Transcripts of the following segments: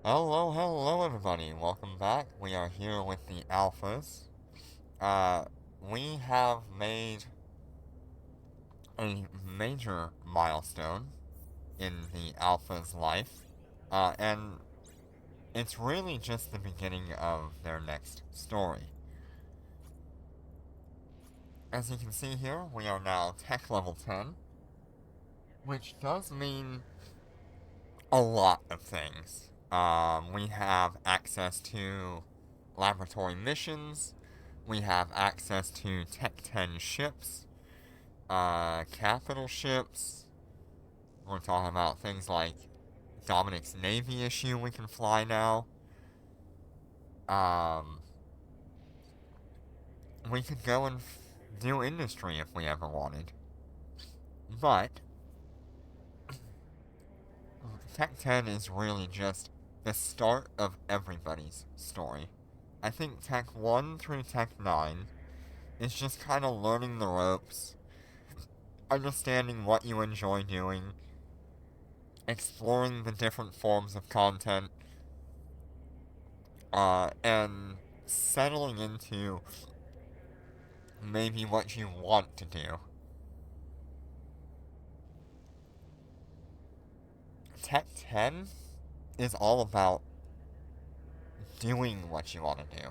Hello everybody. Welcome back. We are here with the alphas. Uh, we have made a major milestone in the alpha's life, and it's really just the beginning of their next story. As you can see here, we are now tech level 10, which does mean a lot of things. We have access to laboratory missions. We have access to Tech 10 ships, capital ships. We're talking about things like Dominic's Navy issue we can fly now. Um, we could go and do industry if we ever wanted. But Tech 10 is really just the start of everybody's story. I think Tech 1 through Tech 9 is just kind of learning the ropes, understanding what you enjoy doing, exploring the different forms of content, and settling into maybe what you want to do. Tech 10 is all about doing what you want to do.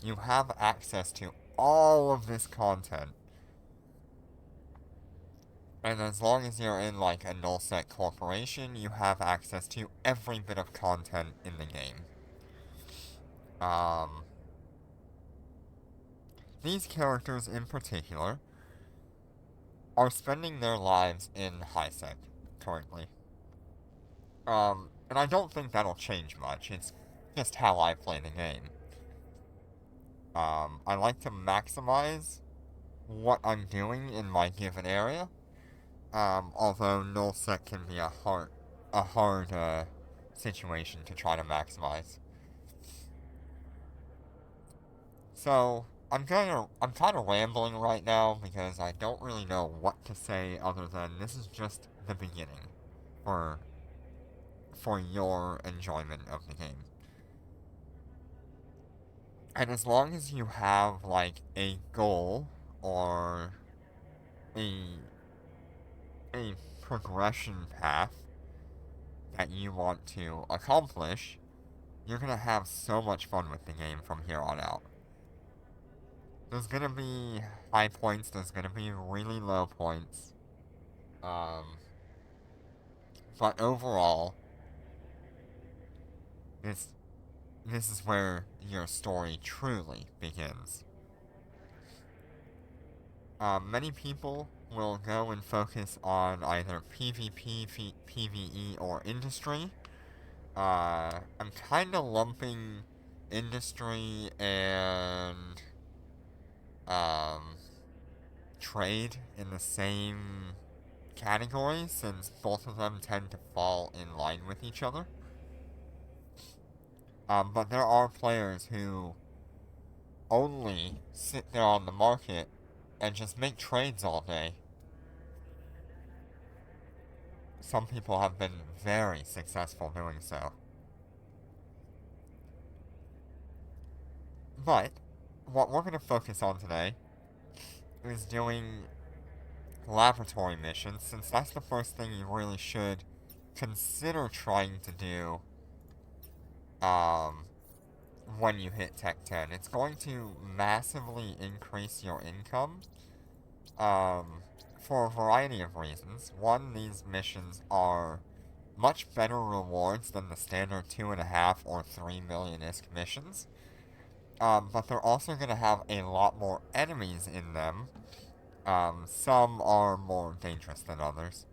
You have access to all of this content, and as long as you're in like a nullsec corporation, you have access to every bit of content in the game. Um, these characters in particular are spending their lives in HighSec currently. And I don't think that'll change much. It's just how I play the game. I like to maximize what I'm doing in my given area. Although nullsec can be a hard situation to try to maximize. So I'm kind of rambling right now because I don't really know what to say other than this is just the beginning for for your enjoyment of the game. And as long as you have like a goal or a a progression path that you want to accomplish, you're gonna have so much fun with the game from here on out. There's gonna be high points, there's gonna be really low points. Um, but overall, this this is where your story truly begins. Many people will go and focus on either PvP, PvE, or industry. I'm kind of lumping industry and um, trade in the same category since both of them tend to fall in line with each other. But there are players who only sit there on the market and just make trades all day. Some people have been very successful doing so. But what we're going to focus on today is doing laboratory missions, since that's the first thing you really should consider trying to do um, when you hit Tech 10. It's going to massively increase your income um, for a variety of reasons. One, these missions are much better rewards than the standard 2.5 or 3 million ISK missions. But they're also going to have a lot more enemies in them. Some are more dangerous than others.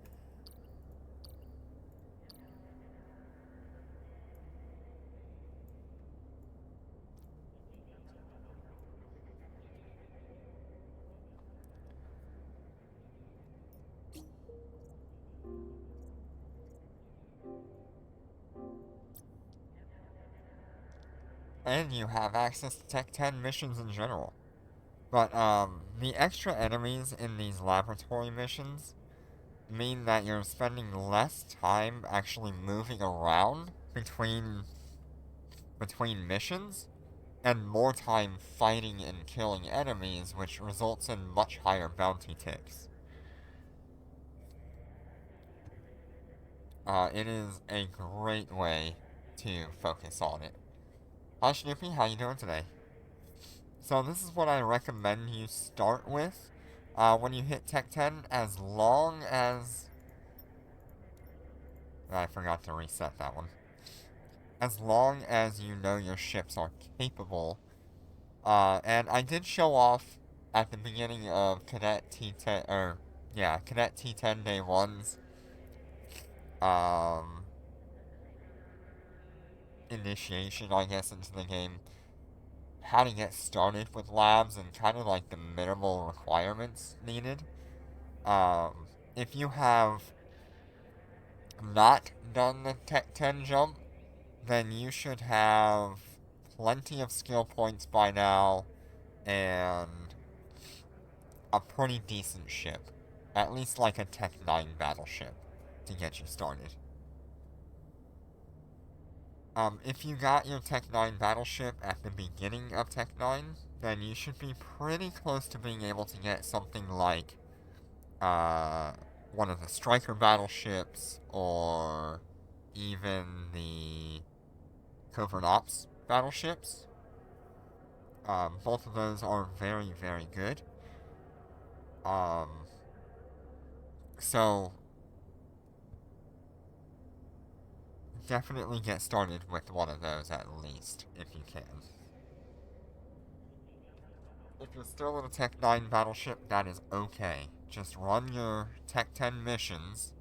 And you have access to Tech 10 missions in general. But the extra enemies in these laboratory missions mean that you're spending less time actually moving around between missions and more time fighting and killing enemies, which results in much higher bounty ticks. It is a great way to focus on it. Hi Snoopy, how you doing today? So this is what I recommend you start with when you hit Tech 10, as long as... I forgot to reset that one. As long as you know your ships are capable. And I did show off at the beginning of Cadet T10, Cadet T10 Day 1's, um, initiation, I guess, into the game, how to get started with labs and kind of like the minimal requirements needed. If you have not done the Tech 10 jump, then you should have plenty of skill points by now and a pretty decent ship. At least like a Tech 9 battleship to get you started. If you got your Tech 9 battleship at the beginning of Tech 9, then you should be pretty close to being able to get something like, one of the Striker battleships, or even the Covert Ops battleships. Both of those are very, very good. Um, so, definitely get started with one of those at least, if you can. If you're still in a Tech 9 battleship, that is okay. Just run your Tech 10 missions,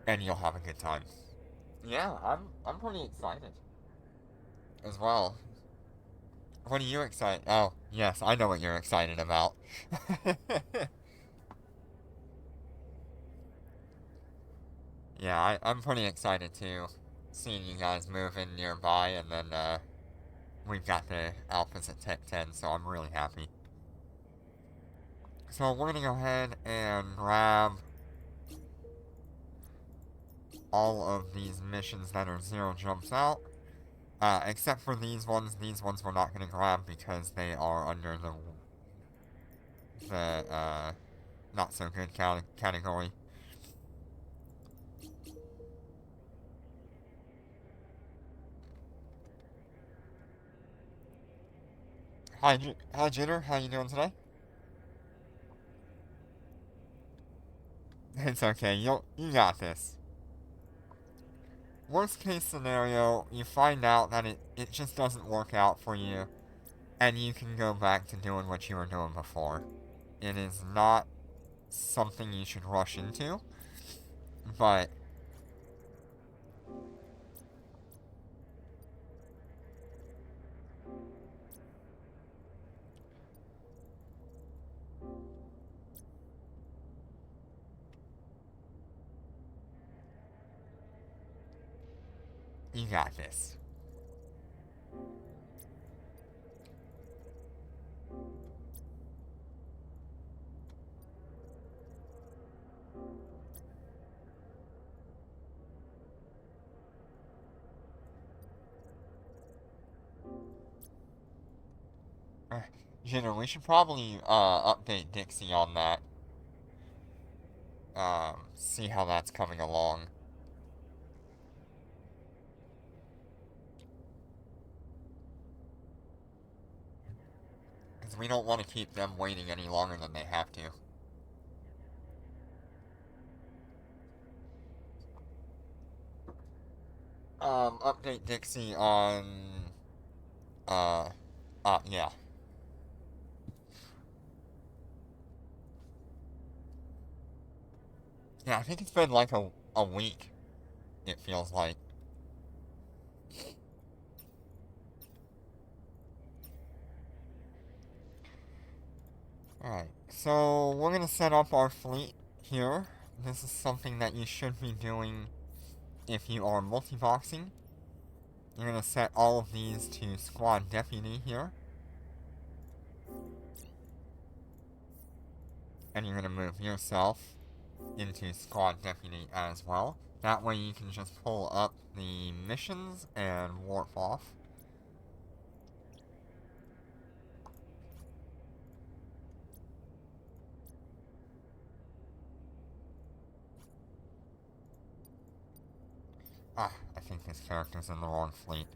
and you'll have a good time. Yeah, I'm pretty excited as well. What are you excited? Oh, yes, I know what you're excited about. Yeah, I'm pretty excited too. Seeing you guys move in nearby, and then we've got the alphas at Tech 10, so I'm really happy. So we're gonna go ahead and grab all of these missions that are 0 jumps out. Except for these ones. These ones we're not gonna grab because they are under the not so good category. Hi Jitter, how you doing today? It's okay, you got this. Worst case scenario, you find out that it just doesn't work out for you, and you can go back to doing what you were doing before. It is not something you should rush into, but you got this. Jenner, we should probably update Dixie on that. See how that's coming along. Because we don't want to keep them waiting any longer than they have to. Update Dixie on... yeah. Yeah, I think it's been like a week, it feels like. Alright, so we're gonna set up our fleet here. This is something that you should be doing if you are multi-boxing. You're gonna set all of these to squad deputy here. And you're going to move yourself into Squad Deputy as well. That way you can just pull up the missions and warp off. Ah, I think this character's in the wrong fleet.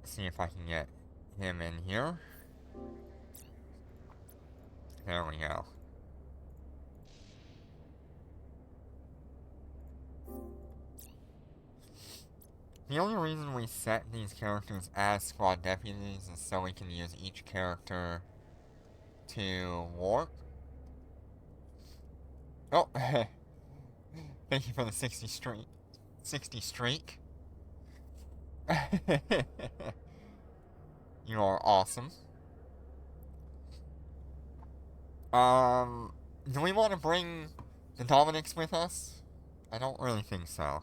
See if I can get him in here. There we go. The only reason we set these characters as squad deputies is so we can use each character to warp. Oh, thank you for the 60 streak. 60 streak. You are awesome. Do we want to bring the Dominics with us? I don't really think so.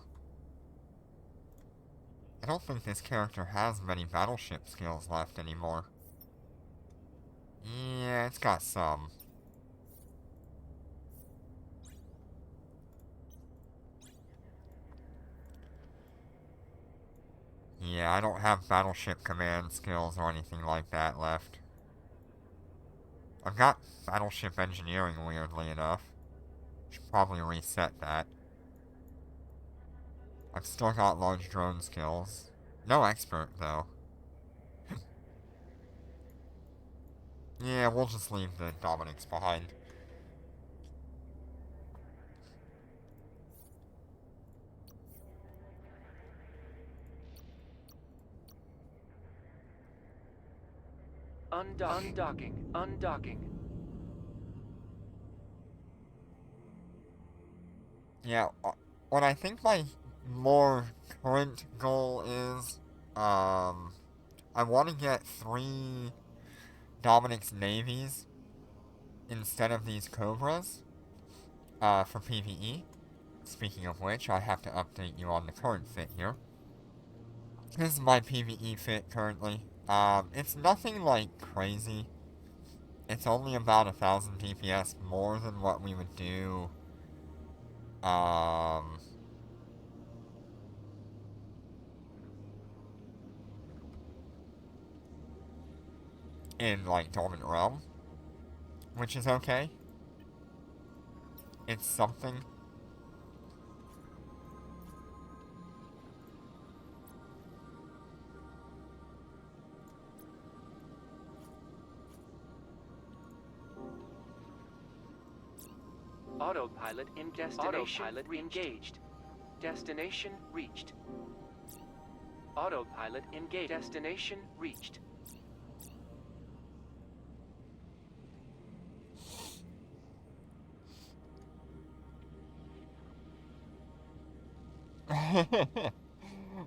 I don't think this character has many battleship skills left anymore. Yeah, it's got some. Yeah, I don't have battleship command skills or anything like that left. I've got battleship engineering, weirdly enough. Should probably reset that. I've still got large drone skills. No expert, though. Yeah, we'll just leave the Dominics behind. Undocking. Yeah, what I think my more current goal is, I want to get 3 Dominic's navies instead of these Cobras, for PvE. Speaking of which, I have to update you on the current fit here. This is my PvE fit currently. It's nothing like crazy. It's only about 1,000 DPS more than what we would do, in, like, Dormant Realm. Which is okay. It's something. Autopilot in destination. Autopilot engaged. Destination reached. Autopilot engaged. Destination reached.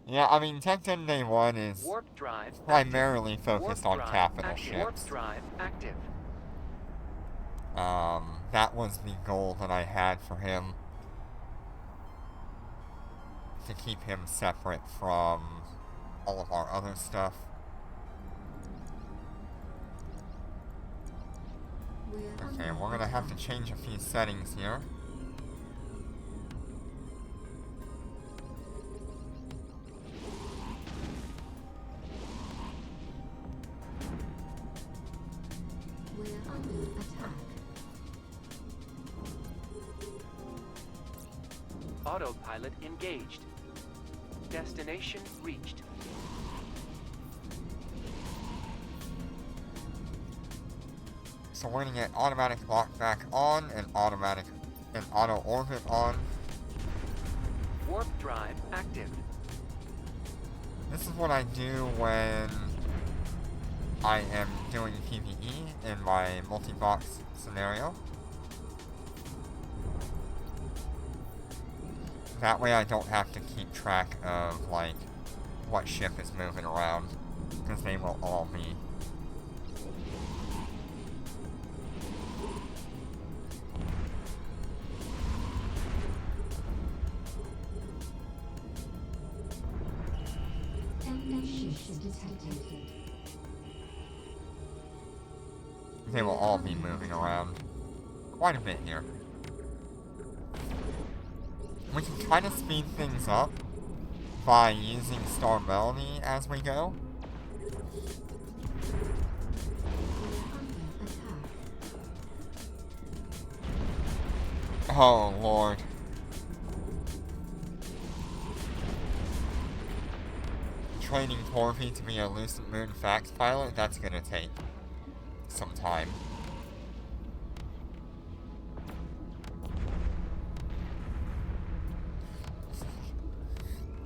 Yeah, I mean, T10 Day 1 is Warp drive primarily focused on capital active. ships. Warp drive active. That was the goal that I had for him. To keep him separate from all of our other stuff. Okay, we're gonna have to change a few settings here. We're under attack. Autopilot engaged. Destination reached. So we're gonna get automatic lock back on and auto orbit on. Warp drive active. This is what I do when I am doing PvE in my multi-box scenario. That way I don't have to keep track of, like, what ship is moving around, because they will all be. mission detected. They will all be moving around quite a bit here. We can kind of speed things up by using Star Melody as we go. Oh, Lord. Training Corby to be a Lucent Moon fax pilot, that's gonna take some time.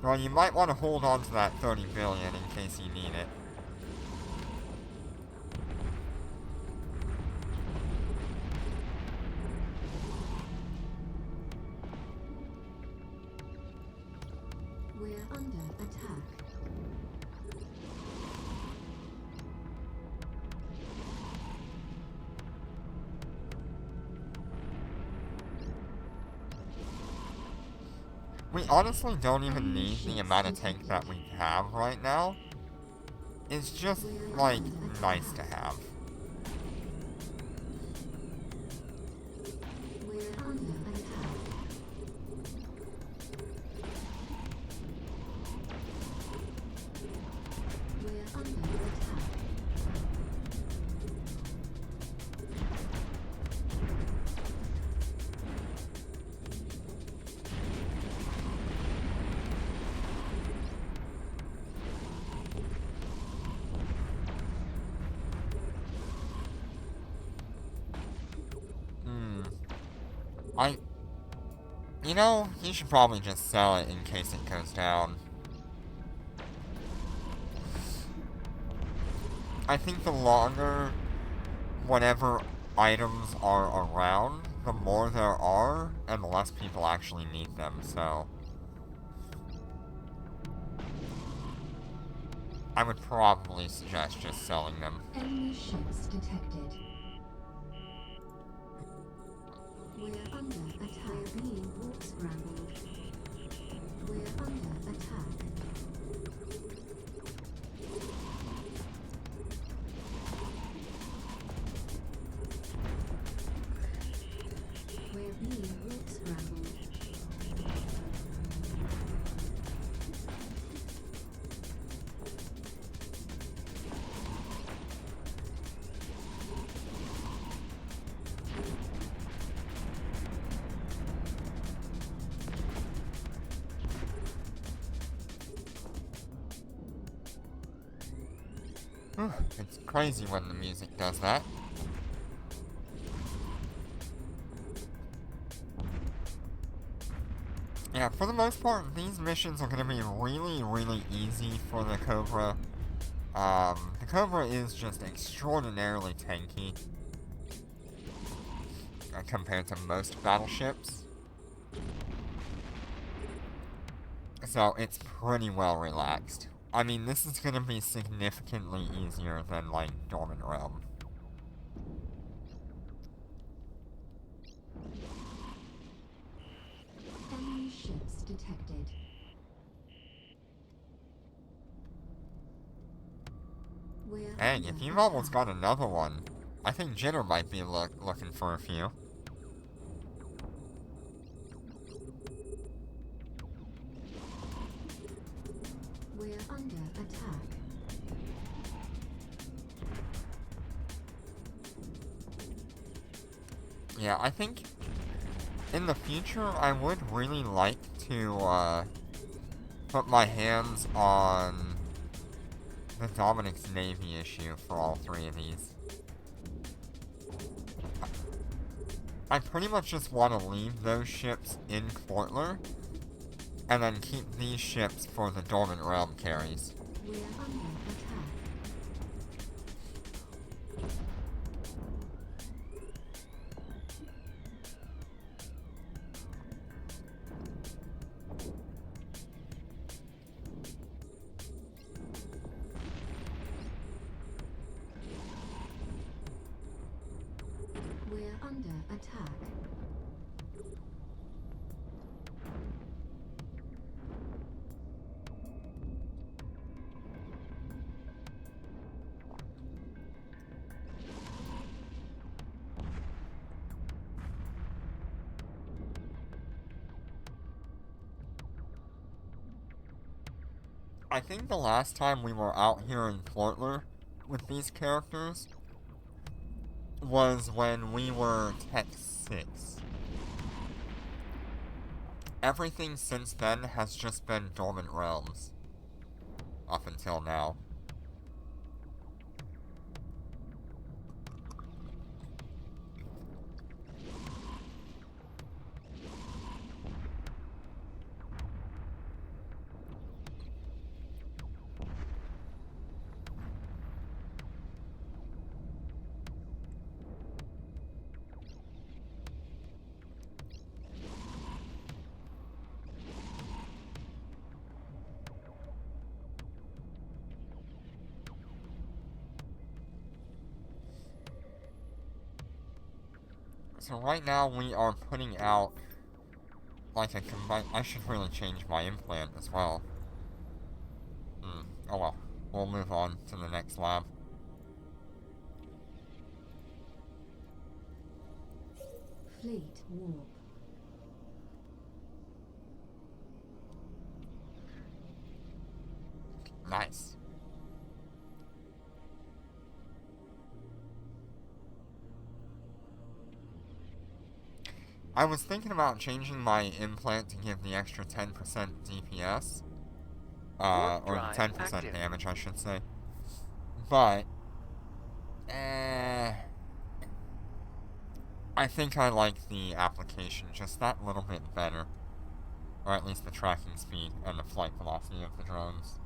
Well, you might want to hold on to that 30 billion in case you need it. We're under attack. We honestly don't even need the amount of tank that we have right now. It's just, like, nice to have. We're under attack. We're under attack. You know, you should probably just sell it in case it goes down. I think the longer whatever items are around, the more there are, and the less people actually need them, so... I would probably suggest just selling them. Enemy ships detected. We're under attack. We're being warp scrambled. We're under attack. We're being warp scrambled. It's crazy when the music does that. Yeah, for the most part, these missions are going to be really, really easy for the Cobra. The Cobra is just extraordinarily tanky compared to most battleships. So it's pretty well relaxed. I mean, this is going to be significantly easier than, like, Dormant Realm. Enemy ships detected. We're Hey, under if you've almost attack. got another one, I think Jitter might be looking for a few. We're under attack. Yeah, I think in the future I would really like to put my hands on the Dominic's Navy issue for all three of these. I pretty much just want to leave those ships in Fortler, and then keep these ships for the Dormant Realm carries. We're under attack. We're under attack. I think the last time we were out here in Portler with these characters was when we were Tech 6. Everything since then has just been Dormant Realms. Up until now. So right now we are putting out like a combined... I should really change my implant as well. Oh well. We'll move on to the next lab. Fleet warp. Nice. I was thinking about changing my implant to give the extra 10% DPS. Or the 10% damage, I should say. But, I think I like the application just that little bit better. Or at least the tracking speed and the flight velocity of the drones.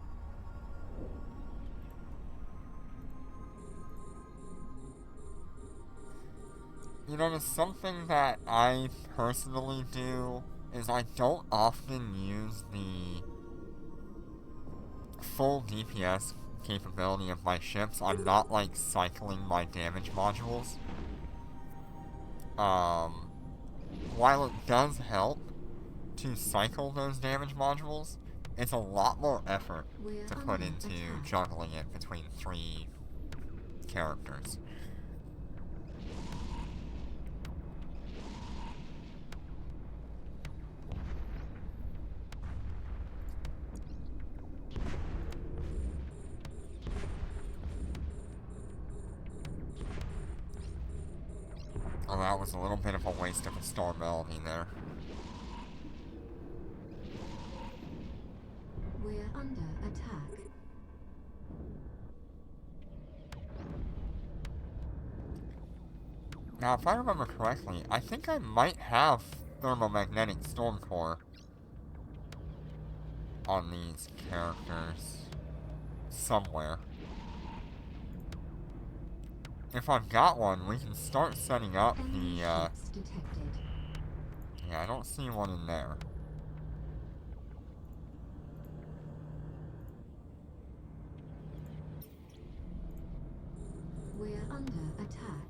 You know, there's something that I personally do is I don't often use the full DPS capability of my ships. I'm not like cycling my damage modules. While it does help to cycle those damage modules, it's a lot more effort to put into juggling it between 3 characters. Oh, that was a little bit of a waste of a Storm Melody there. We're under attack. Now, if I remember correctly, I think I might have Thermomagnetic Storm Core on these characters somewhere. If I've got one, we can start setting up the, yeah, I don't see one in there. We're under attack.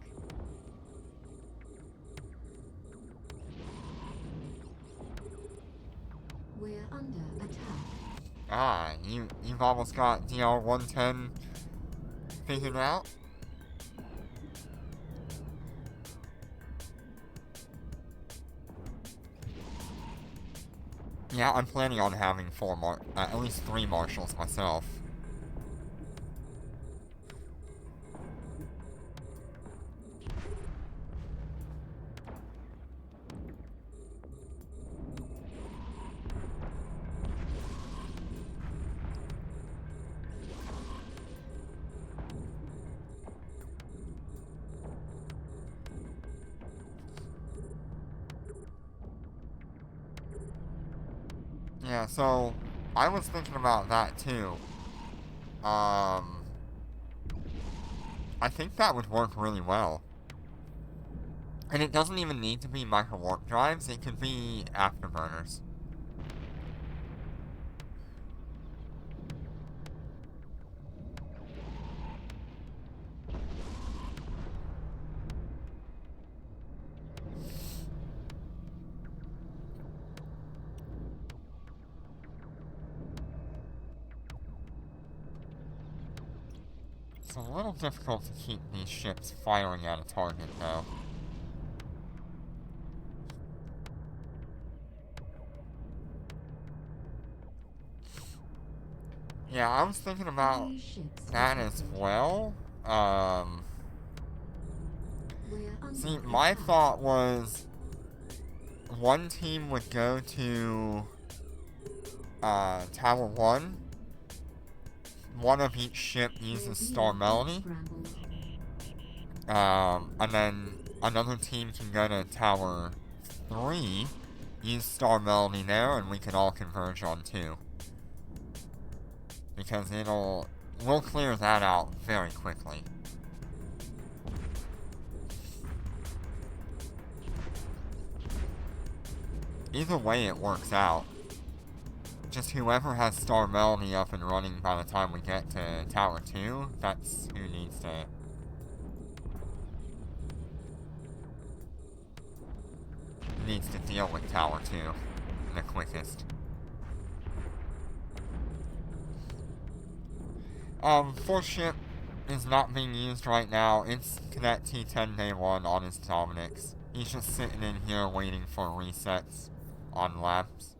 We're under attack. Ah, you've almost got DR-110 figured out? Yeah, I'm planning on having at least 3 marshals myself. Yeah, so I was thinking about that too. I think that would work really well. And it doesn't even need to be micro warp drives, it could be afterburners. It's a little difficult to keep these ships firing at a target, though. Yeah, I was thinking about Enemy ships that as detected. well. We're under See, my attack. thought was one team would go to Tower 1. One of each ship We're uses being Star Melody. scrambled. And then another team can go to Tower 3, use Star Melody there, and we can all converge on 2. Because we'll clear that out very quickly. Either way it works out. Just whoever has Star Melody up and running by the time we get to Tower 2, that's who needs to deal with Tower 2 the quickest. Fourth ship is not being used right now. It's Cadet T10 Day 1 on his Dominix. He's just sitting in here waiting for resets on labs.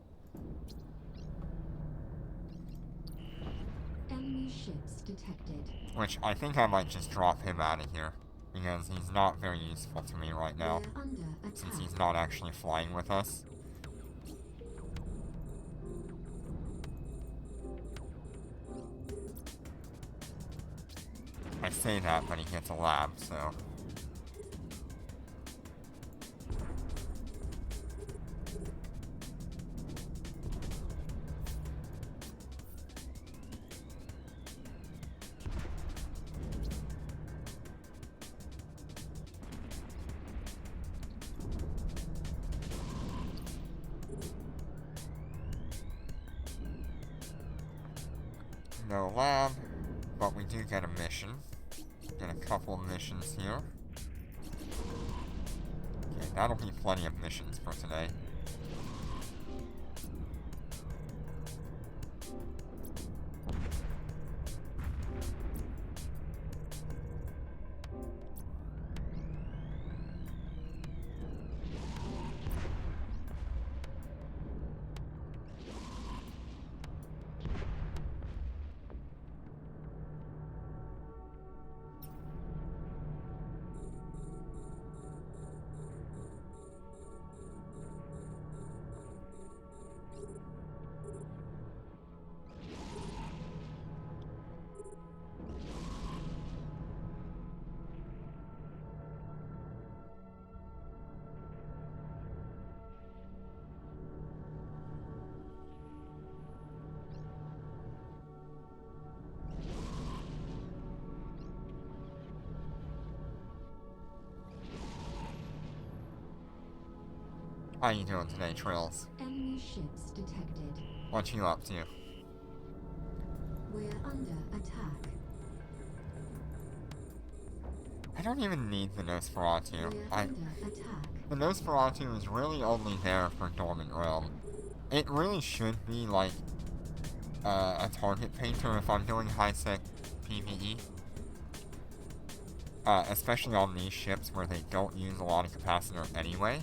Enemy ships detected. Which I think I might just drop him out of here. Because he's not very useful to me right now. We're under attack. Since he's not actually flying with us. I say that, but he gets a lab, so... No lab, but we do get a mission. Get a couple of missions here. Okay, that'll be plenty of missions for today. How you doing today, Trails? Enemy ships detected. What you up to? We're under attack. I don't even need the Nosferatu. We're under attack. The Nosferatu is really only there for Dormant Realm. It really should be like a target painter if I'm doing high-sec PvE. Especially on these ships where they don't use a lot of capacitor anyway.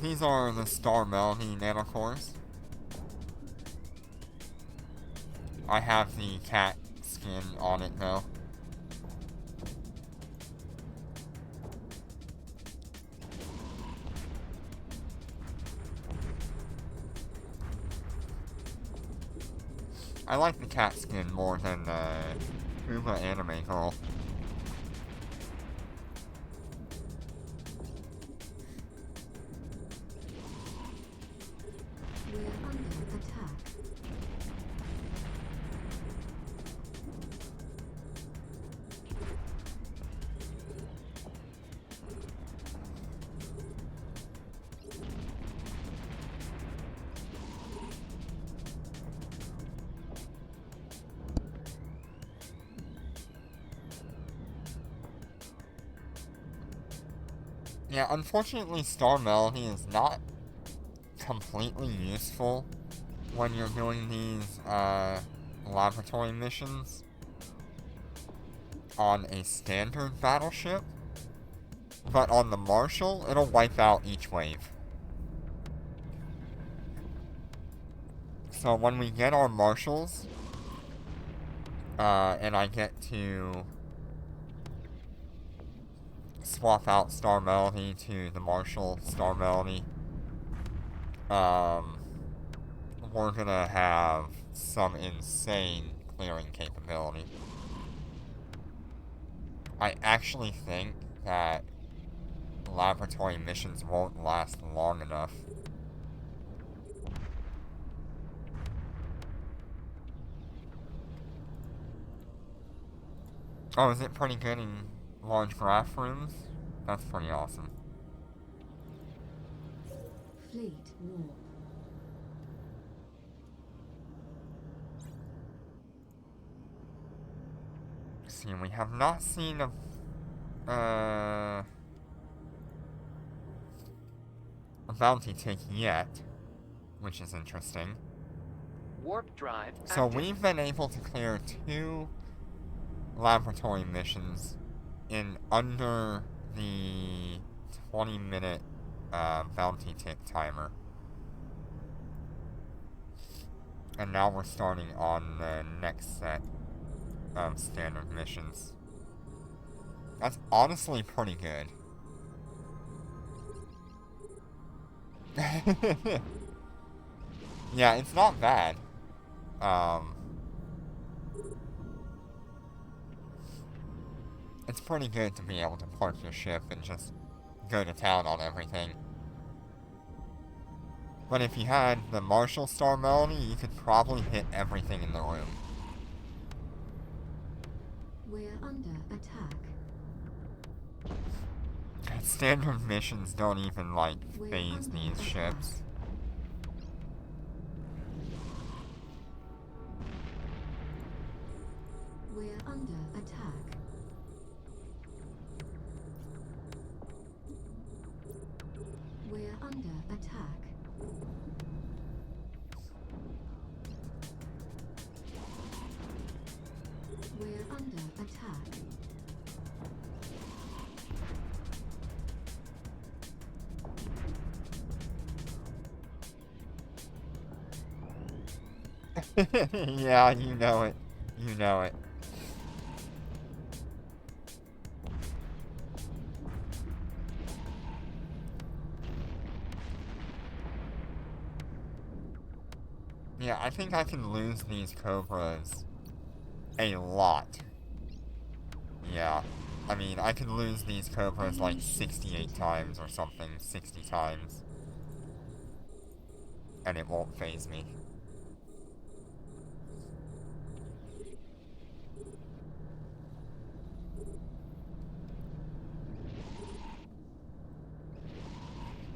These are the Star Melody nanocores. I have the cat skin on it though. I like the cat skin more than the Uber anime girl. We're under attack. Yeah, unfortunately, Star Melody is not completely useful when you're doing these laboratory missions on a standard battleship, but on the Marshall, it'll wipe out each wave. So when we get our Marshalls, and I get to swap out Star Melody to the Marshall Star Melody, we're gonna have some insane clearing capability. I actually think that laboratory missions won't last long enough. Oh, is it pretty good in large graph rooms? That's pretty awesome. Fleet warp. See, we have not seen a bounty tick yet, which is interesting. Warp drive So active. we've been able to clear 2 laboratory missions in under the 20-minute bounty tick timer. And now we're starting on the next set of standard missions. That's honestly pretty good. Yeah, it's not bad. It's pretty good to be able to park your ship and just go to town on everything. But if you had the Marshall Star Melody, you could probably hit everything in the room. We're under attack. Standard missions don't even, like, phase these ships. We're under attack. We're under attack. We're under attack. Yeah, you know it. You know it. Yeah, I think I can lose these Cobras a lot. Yeah. I mean, I can lose these Cobras like 68 times or something, 60 times. And it won't phase me.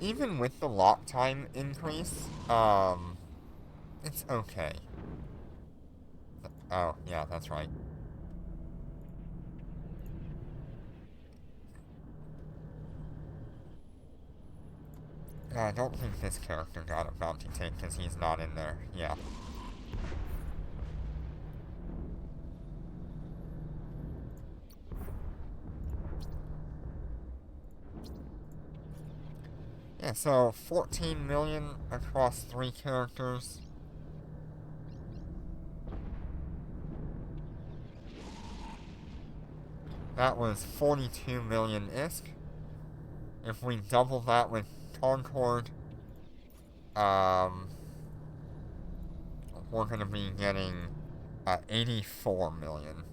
Even with the lock time increase, it's okay. Oh, yeah, that's right. I don't think this character got a bounty tick because he's not in there. Yeah. Yeah, so 14 million across 3 characters. That was 42 million ISK. If we double that with Concord, we're gonna be getting 84 million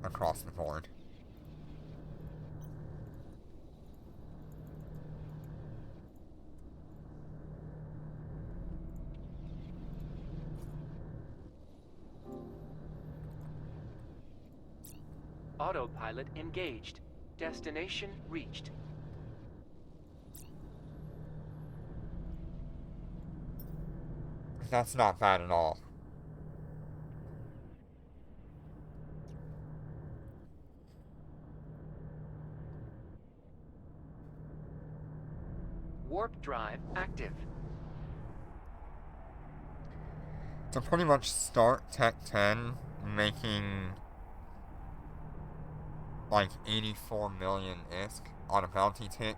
across the board. Autopilot engaged. Destination reached. That's not bad at all. Warp drive active. To pretty much start Tech 10 making like 84 million ISK on a bounty tick,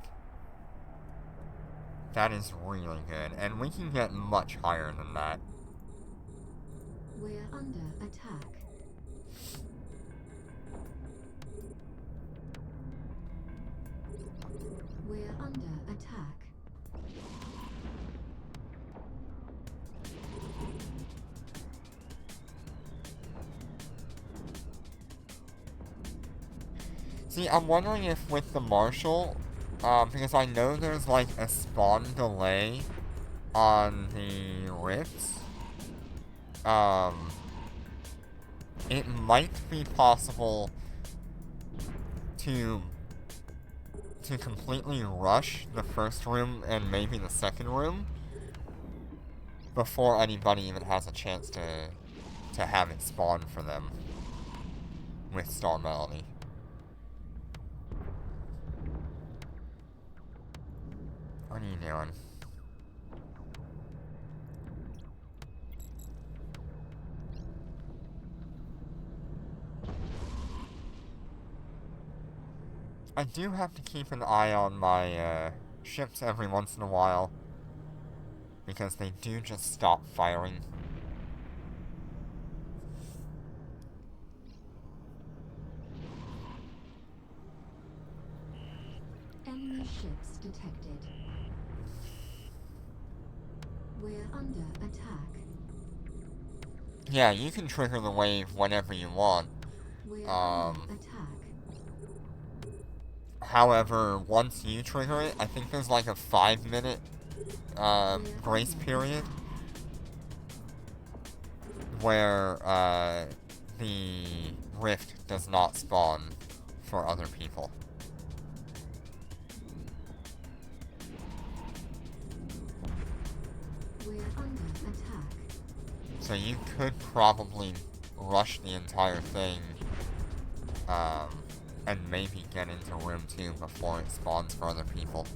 that is really good, and we can get much higher than that. We're under attack. We're under attack. See, I'm wondering if with the Marshal, because I know there's like a spawn delay on the rifts, it might be possible to completely rush the first room and maybe the second room before anybody even has a chance to have it spawn for them with Star Melody. What are you doing? I do have to keep an eye on my ships every once in a while, because they do just stop firing. Enemy ships detected. We're under attack. Yeah, you can trigger the wave whenever you want. We're under attack. However, once you trigger it, I think there's like a 5-minute grace period where the rift does not spawn for other people. We're under attack. So you could probably rush the entire thing, and maybe get into room 2 before it spawns for other people.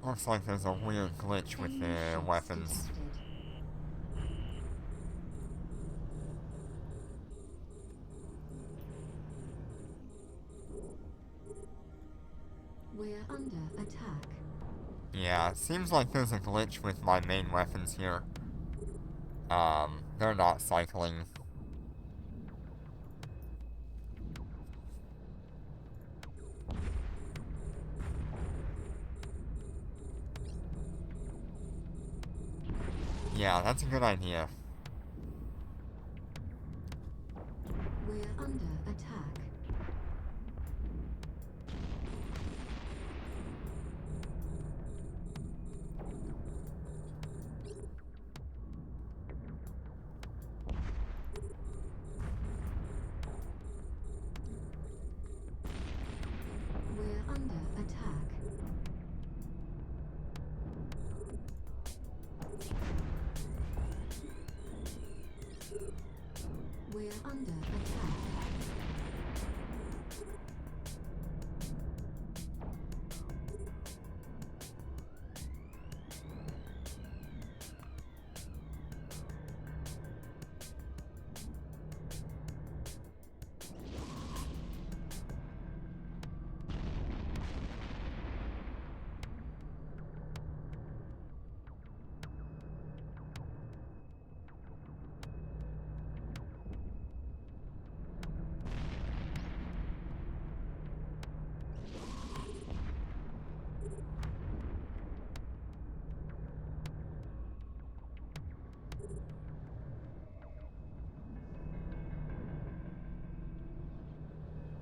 Looks like there's a weird glitch with the weapons. We're under attack. Yeah, it seems like there's a glitch with my main weapons here. They're not cycling. Yeah, that's a good idea. We're under attack. We're under attack. We're under attack.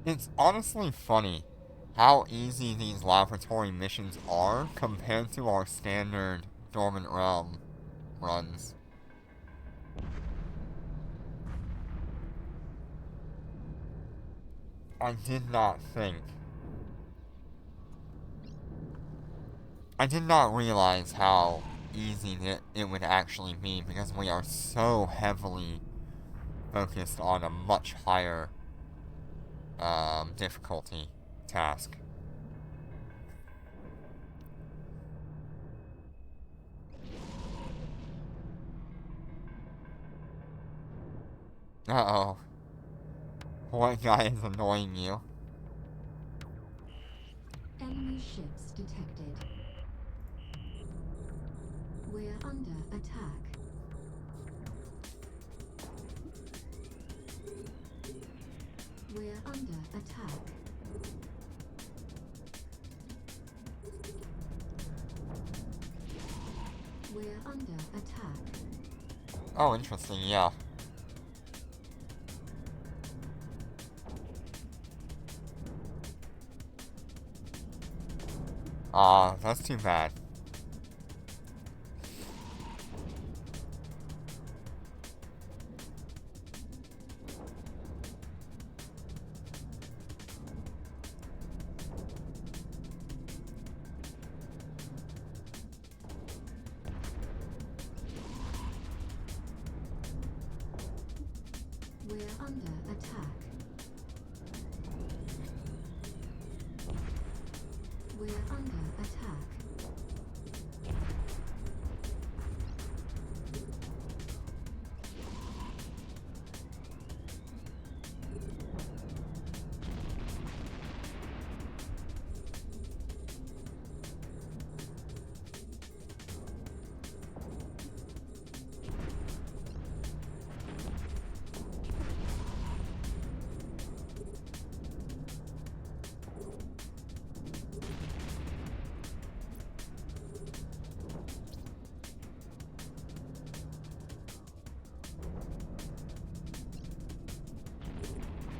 It's honestly funny how easy these laboratory missions are compared to our standard Dormant Realm runs. I did not think. I did not realize how easy it would actually be because we are so heavily focused on a much higher difficulty task. Uh-oh. What guy is annoying you? Enemy ships detected. We're under attack. We're under attack. We're under attack. Oh, interesting, yeah. That's too bad. We're under attack. We're under attack.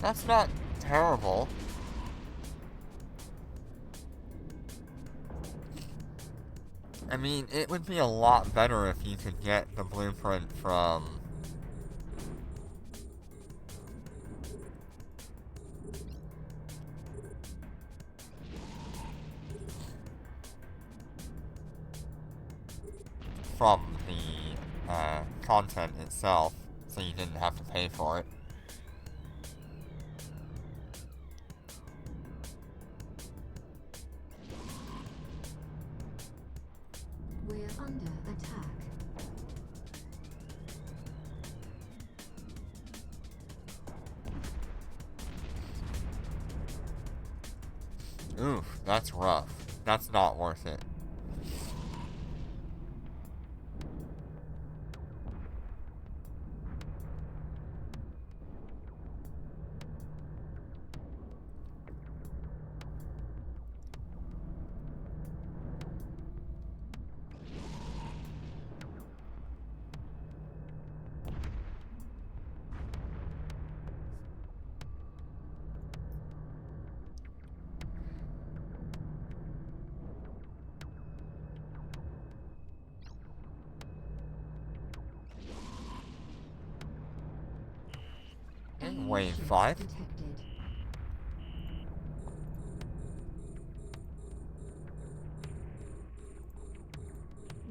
That's not terrible. I mean, it would be a lot better if you could get the blueprint from the content itself, so you didn't have to pay for it. We're under attack. Oof, that's rough. That's not worth it. Enemy Wave ships 5? detected.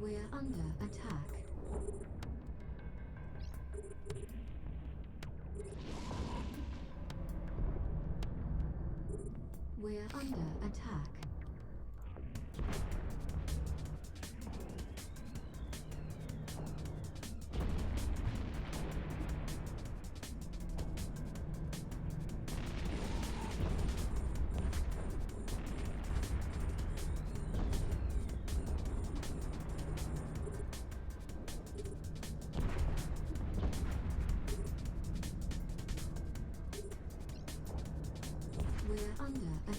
We're under attack. We're under attack. We're under attack.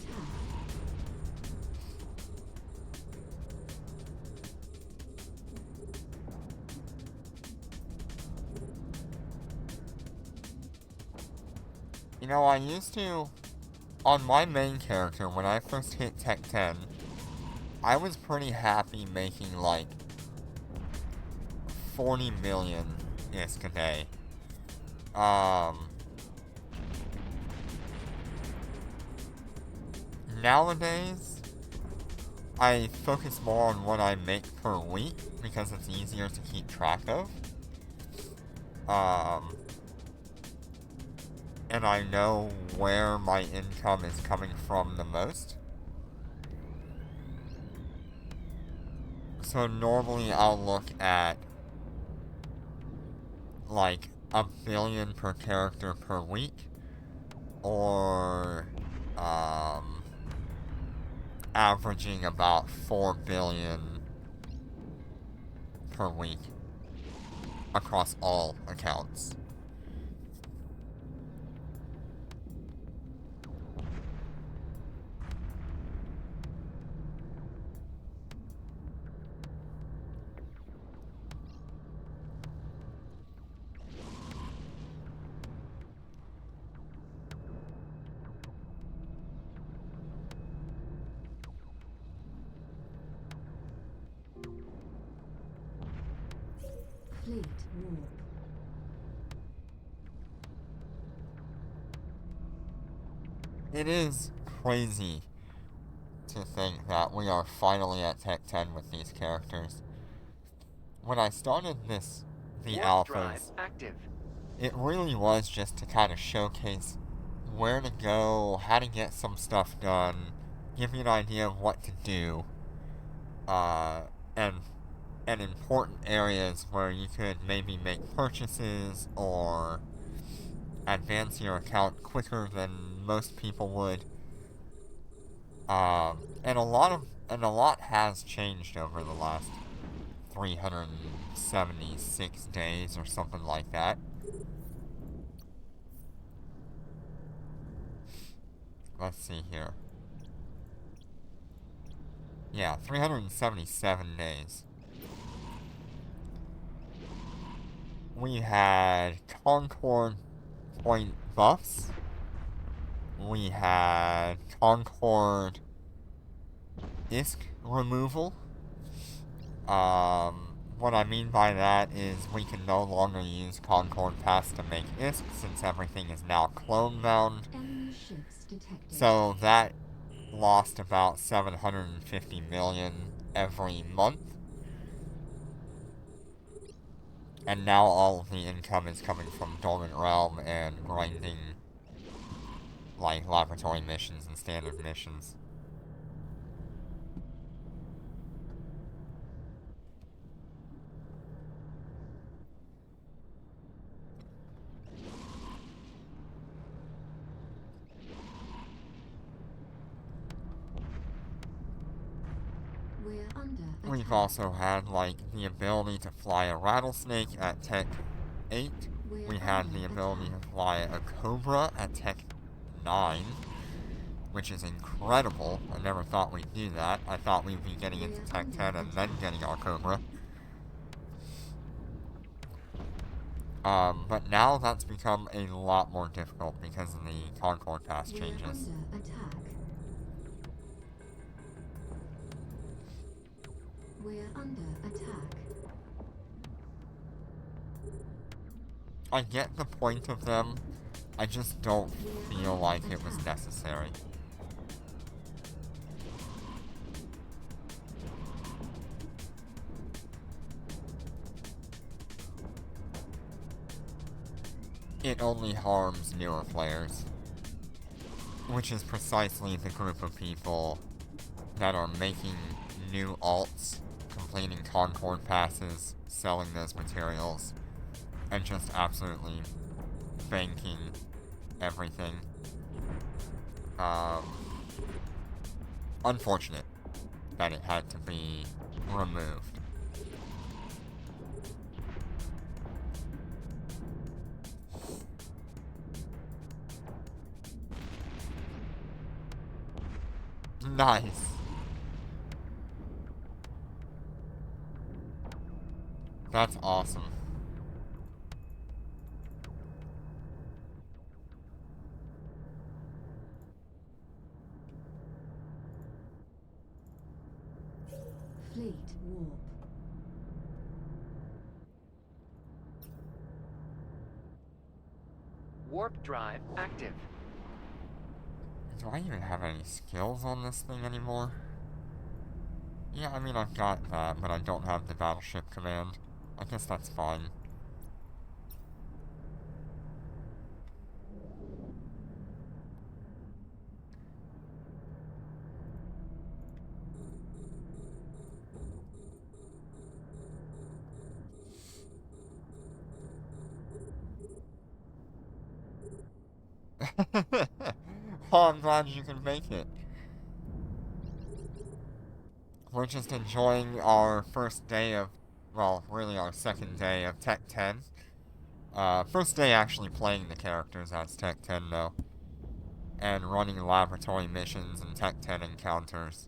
You know, I used to on my main character, when I first hit Tech 10, I was pretty happy making like 40 million ISK a day. Nowadays, I focus more on what I make per week because it's easier to keep track of. And I know where my income is coming from the most. So normally I'll look at like 1 billion per character per week, or averaging about 4 billion per week across all accounts. Fleet warp. It is crazy to think that we are finally at Tech 10 with these characters. When I started the Warp drive alphas, active. it really was just to kind of showcase where to go, how to get some stuff done, give you an idea of what to do, and important areas where you could maybe make purchases or advance your account quicker than most people would. And a lot has changed over the last 376 days or something like that. Let's see here. Yeah, 377 days. We had Concord point buffs. We had Concord ISK removal. What I mean by that is we can no longer use Concord Pass to make ISK since everything is now clone bound. Enemy ships detected. So that lost about 750 million every month. And now all of the income is coming from Dormant Realm and grinding, like, laboratory missions and standard missions. We're under We've attack. also had, like, the ability to fly a rattlesnake at Tech 8. We had the ability to fly a Cobra at Tech 9, which is incredible. I never thought we'd do that. I thought we'd be getting into Tech 10 and then getting our Cobra. But now that's become a lot more difficult because of the Concord Pass changes. We're under attack. We're under attack. I get the point of them, I just don't feel like it was necessary. It only harms newer players, which is precisely the group of people that are making new alts, completing Concord passes, selling those materials, and just absolutely banking everything. Unfortunate that it had to be removed. Nice. That's awesome. Fleet warp. Warp drive active. Do I even have any skills on this thing anymore? Yeah, I mean, I've got that, but I don't have the battleship command. I guess that's fine. Oh, I'm glad you can make it. We're just enjoying our first day of, well, really our second day of Tech 10. First day actually playing the characters as Tech 10 though. And running laboratory missions and Tech 10 encounters.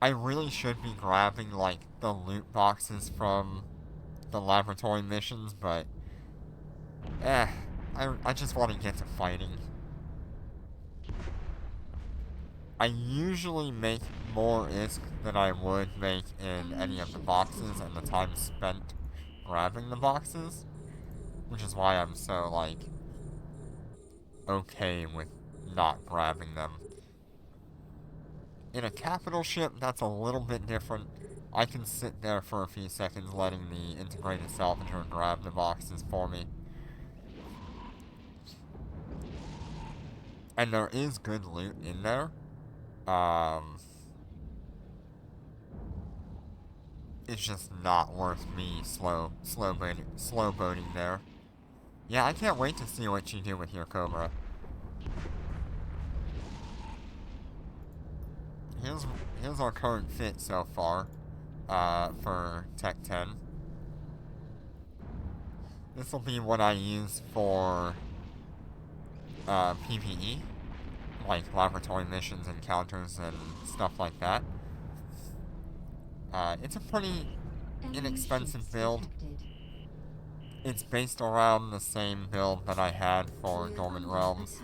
I really should be grabbing, like, the loot boxes from the laboratory missions, but... I just want to get to fighting. I usually make more ISK than I would make in any of the boxes and the time spent grabbing the boxes. Which is why I'm so, like, okay with not grabbing them. In a capital ship, that's a little bit different. I can sit there for a few seconds letting the integrated salvager grab the boxes for me. And there is good loot in there. It's just not worth me slow boating there. Yeah, I can't wait to see what you do with your Cobra. Here's our current fit so far, for Tech 10. This will be what I use for, PvE. Like laboratory missions, encounters, and stuff like that. It's a pretty inexpensive build. It's based around the same build that I had for Dormant Realms.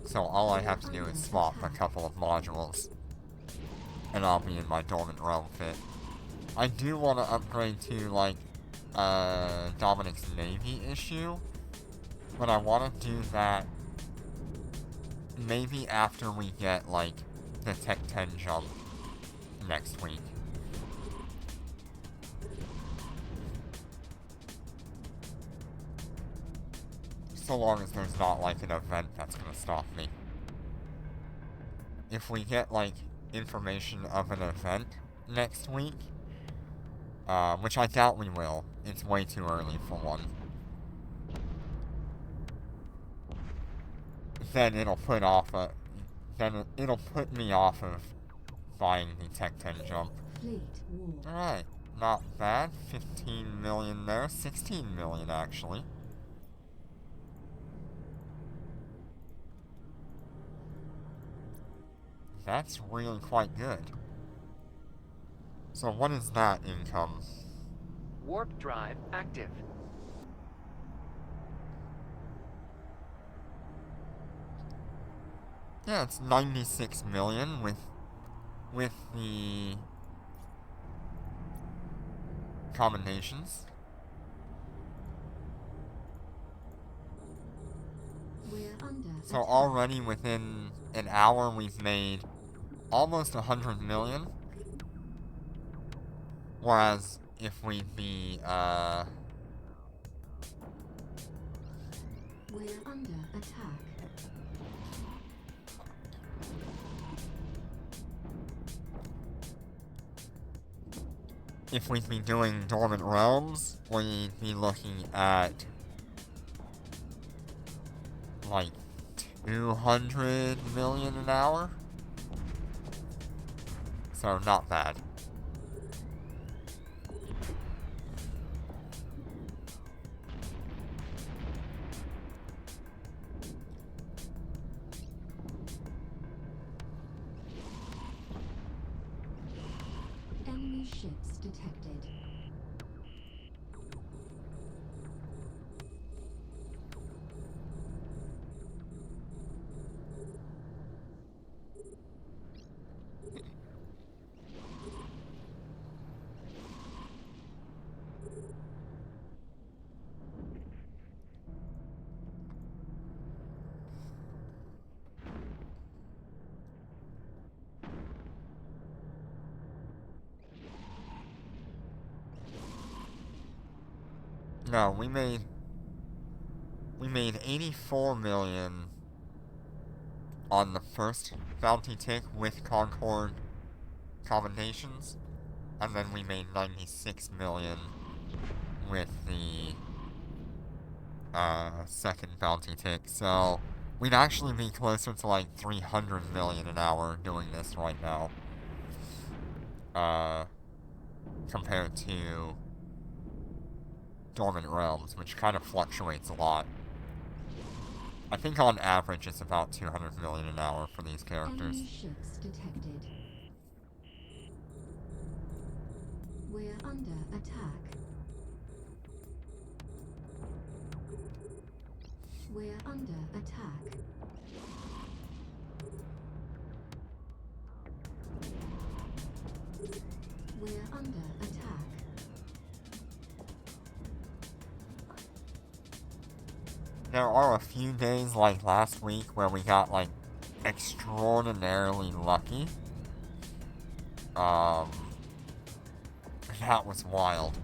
So all I have to do is swap a couple of modules, and I'll be in my Dormant Realm fit. I do want to upgrade to, like, Dominic's Navy issue, but I want to do that maybe after we get, like, the Tech 10 jump next week. So long as there's not, like, an event that's gonna stop me. If we get, like, information of an event next week, which I doubt we will. It's way too early for one. Then it'll put me off of buying the Tech 10 jump. Alright, not bad. 15 million there. 16 million, actually. That's really quite good. So what is that income? Warp drive active. Yeah, it's 96 million with the commendations. So already within an hour we've made almost 100 million. Whereas if we'd be, We're under attack. if we'd be doing Dormant Realms, we'd be looking at like 200 million an hour. So not bad. Enemy ships detected. No, we made 84 million on the first bounty tick with Concord commendations, and then we made 96 million with the second bounty tick. So we'd actually be closer to like 300 million an hour doing this right now, compared to Dormant Realms, which kind of fluctuates a lot. I think on average it's about 200 million an hour for these characters. Enemy ships detected. We're under attack. We're under attack. We're under attack. There are a few days like last week where we got like extraordinarily lucky. That was wild.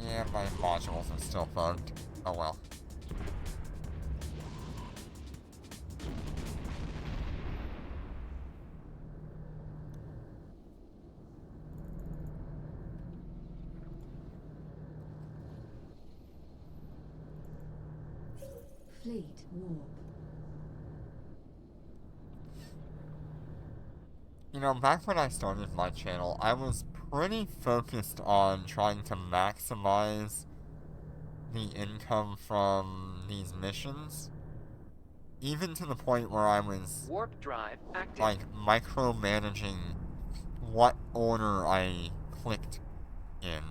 Yeah, my modules are still bugged. Oh well. Fleet warp. You know, back when I started my channel, I was pretty focused on trying to maximize the income from these missions. Even to the point where I was, Warp drive active. like, micromanaging what order I clicked in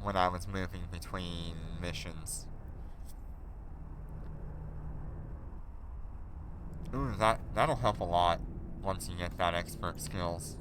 when I was moving between missions. Ooh, that'll help a lot once you get that expert skills.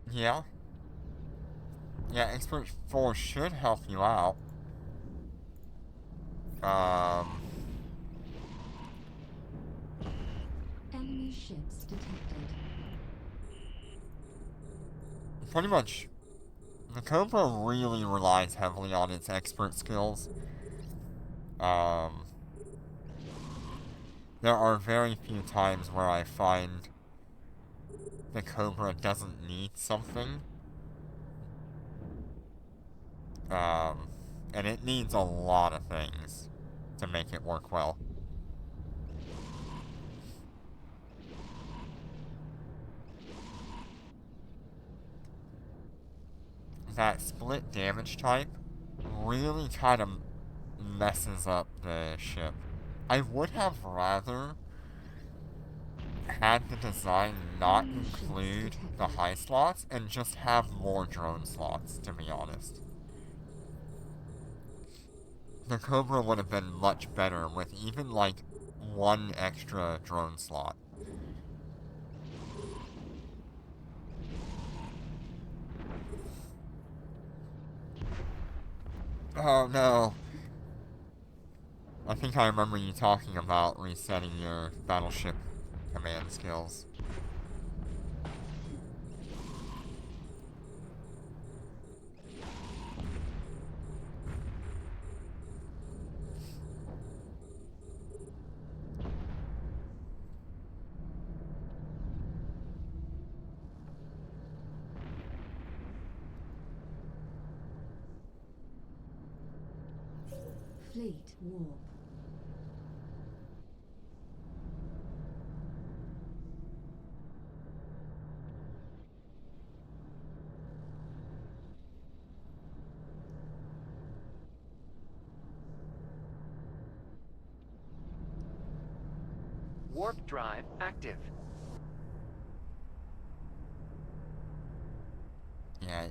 Yeah. Yeah, Expert 4 should help you out. Enemy ships detected. Pretty much, the Cobra really relies heavily on its expert skills. There are very few times where I find the Cobra doesn't need something. And it needs a lot of things to make it work well. That split damage type really kind of messes up the ship. I would have rather had the design not include the high slots and just have more drone slots, to be honest. The Cobra would have been much better with even like one extra drone slot. Oh no. I think I remember you talking about resetting your battleship command skills. Fleet warp. Warp drive active. Yeah,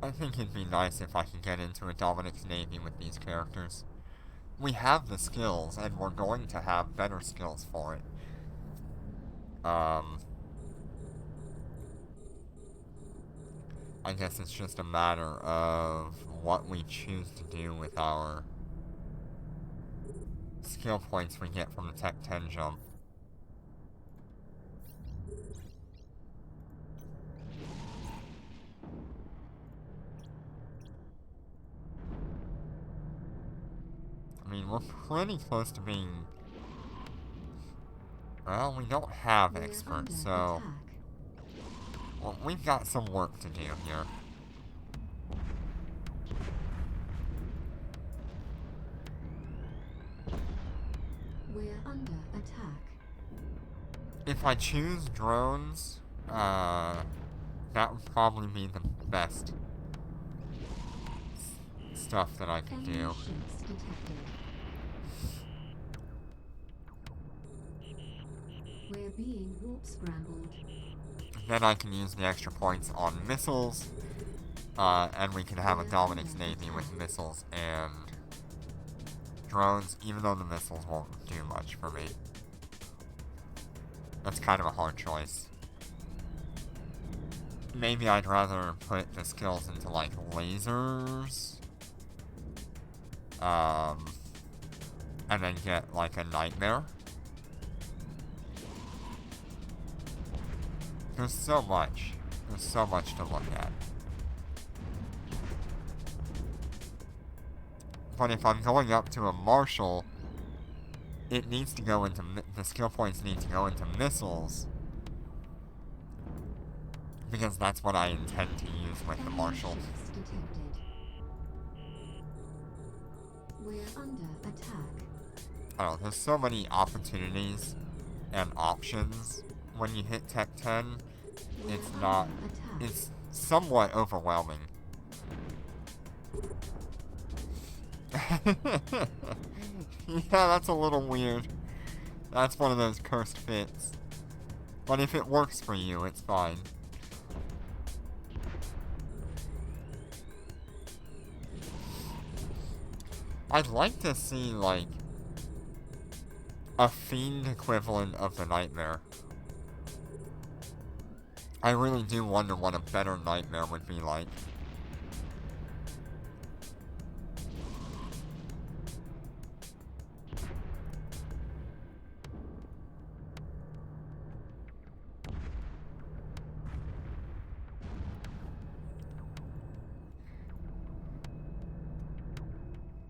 I think it'd be nice if I could get into a Dominic's Navy with these characters. We have the skills, and we're going to have better skills for it. I guess it's just a matter of what we choose to do with our skill points we get from the Tech 10 jump. I mean, we're pretty close to being... Well, we don't have We're experts, under so... attack. Well, we've got some work to do here. We're under attack. If I choose drones, that would probably be the best stuff that I could Enemy do. ships detected. We're being warp scrambled. Then I can use the extra points on missiles, and we can have a Dominic's Navy with missiles and drones, even though the missiles won't do much for me. That's kind of a hard choice. Maybe I'd rather put the skills into, like, lasers, and then get, like, a nightmare. There's so much. There's so much to look at. But if I'm going up to a marshal, it needs to go into... the skill points need to go into missiles. Because that's what I intend to use with the marshal. Enemy ships detected. We're under attack. I don't know, there's so many opportunities and options when you hit Tech 10. It's We're not... under attack. It's somewhat overwhelming. Yeah, that's a little weird. That's one of those cursed fits. But if it works for you, it's fine. I'd like to see, like, a fiend equivalent of the nightmare. I really do wonder what a better nightmare would be like.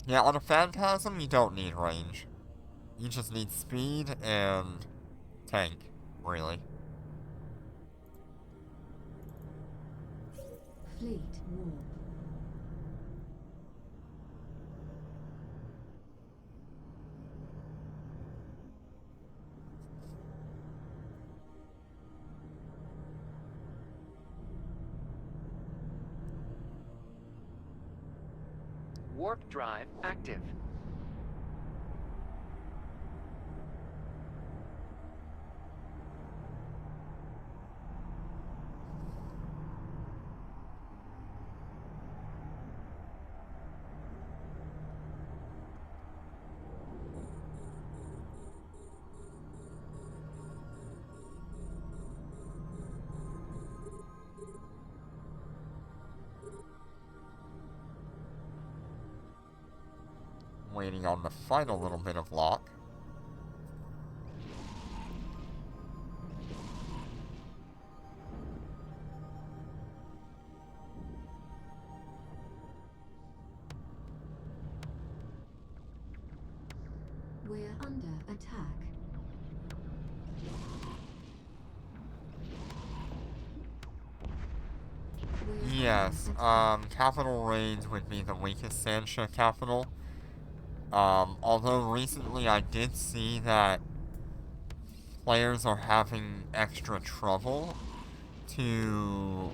Yeah, on a Phantasm, you don't need range. You just need speed and tank, really. Fleet warp. Warp drive active. Waiting on the final little bit of lock. We're under attack. We're Yes, under attack. capital raids would be the weakest Sancha capital. Although recently I did see that players are having extra trouble to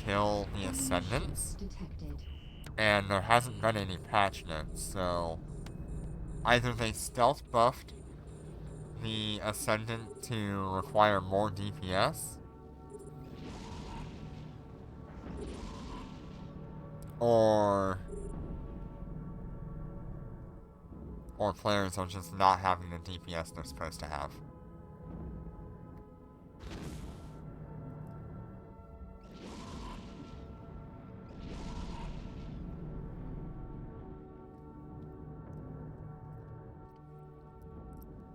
kill the Enemy Ascendants, ships detected. and there hasn't been any patch notes, so either they stealth buffed the Ascendant to require more DPS? Or players are just not having the DPS they're supposed to have?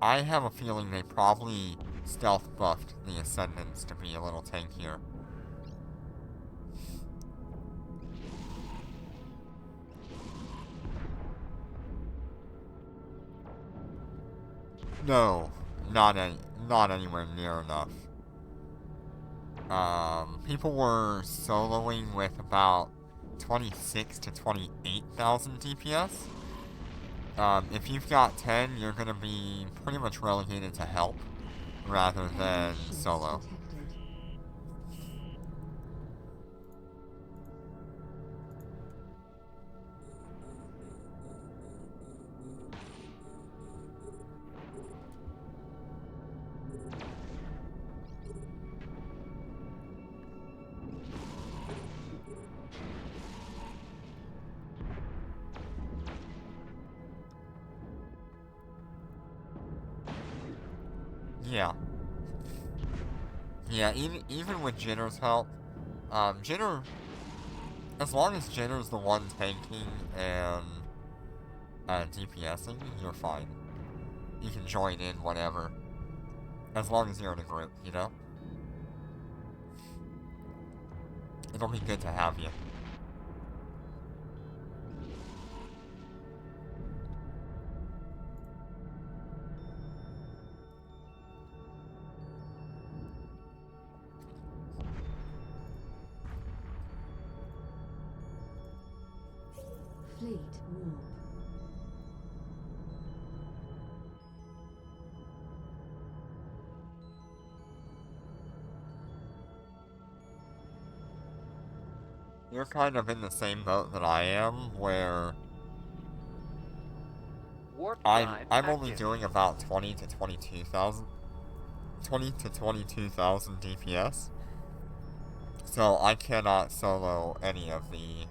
I have a feeling they probably stealth buffed the Ascendants to be a little tankier. No, not anywhere near enough. People were soloing with about 26 to 28,000 DPS. If you've got 10, you're gonna be pretty much relegated to help rather than solo. Yeah. Yeah, even with Jitter's help, Jitter, as long as Jitter's the one tanking and DPSing, you're fine. You can join in whatever. As long as you're in a group, you know? It'll be good to have you. Fleet warp. You're kind of in the same boat that I am, where Warp I'm drive only active. doing about 20 to 22,000 DPS. So I cannot solo any of the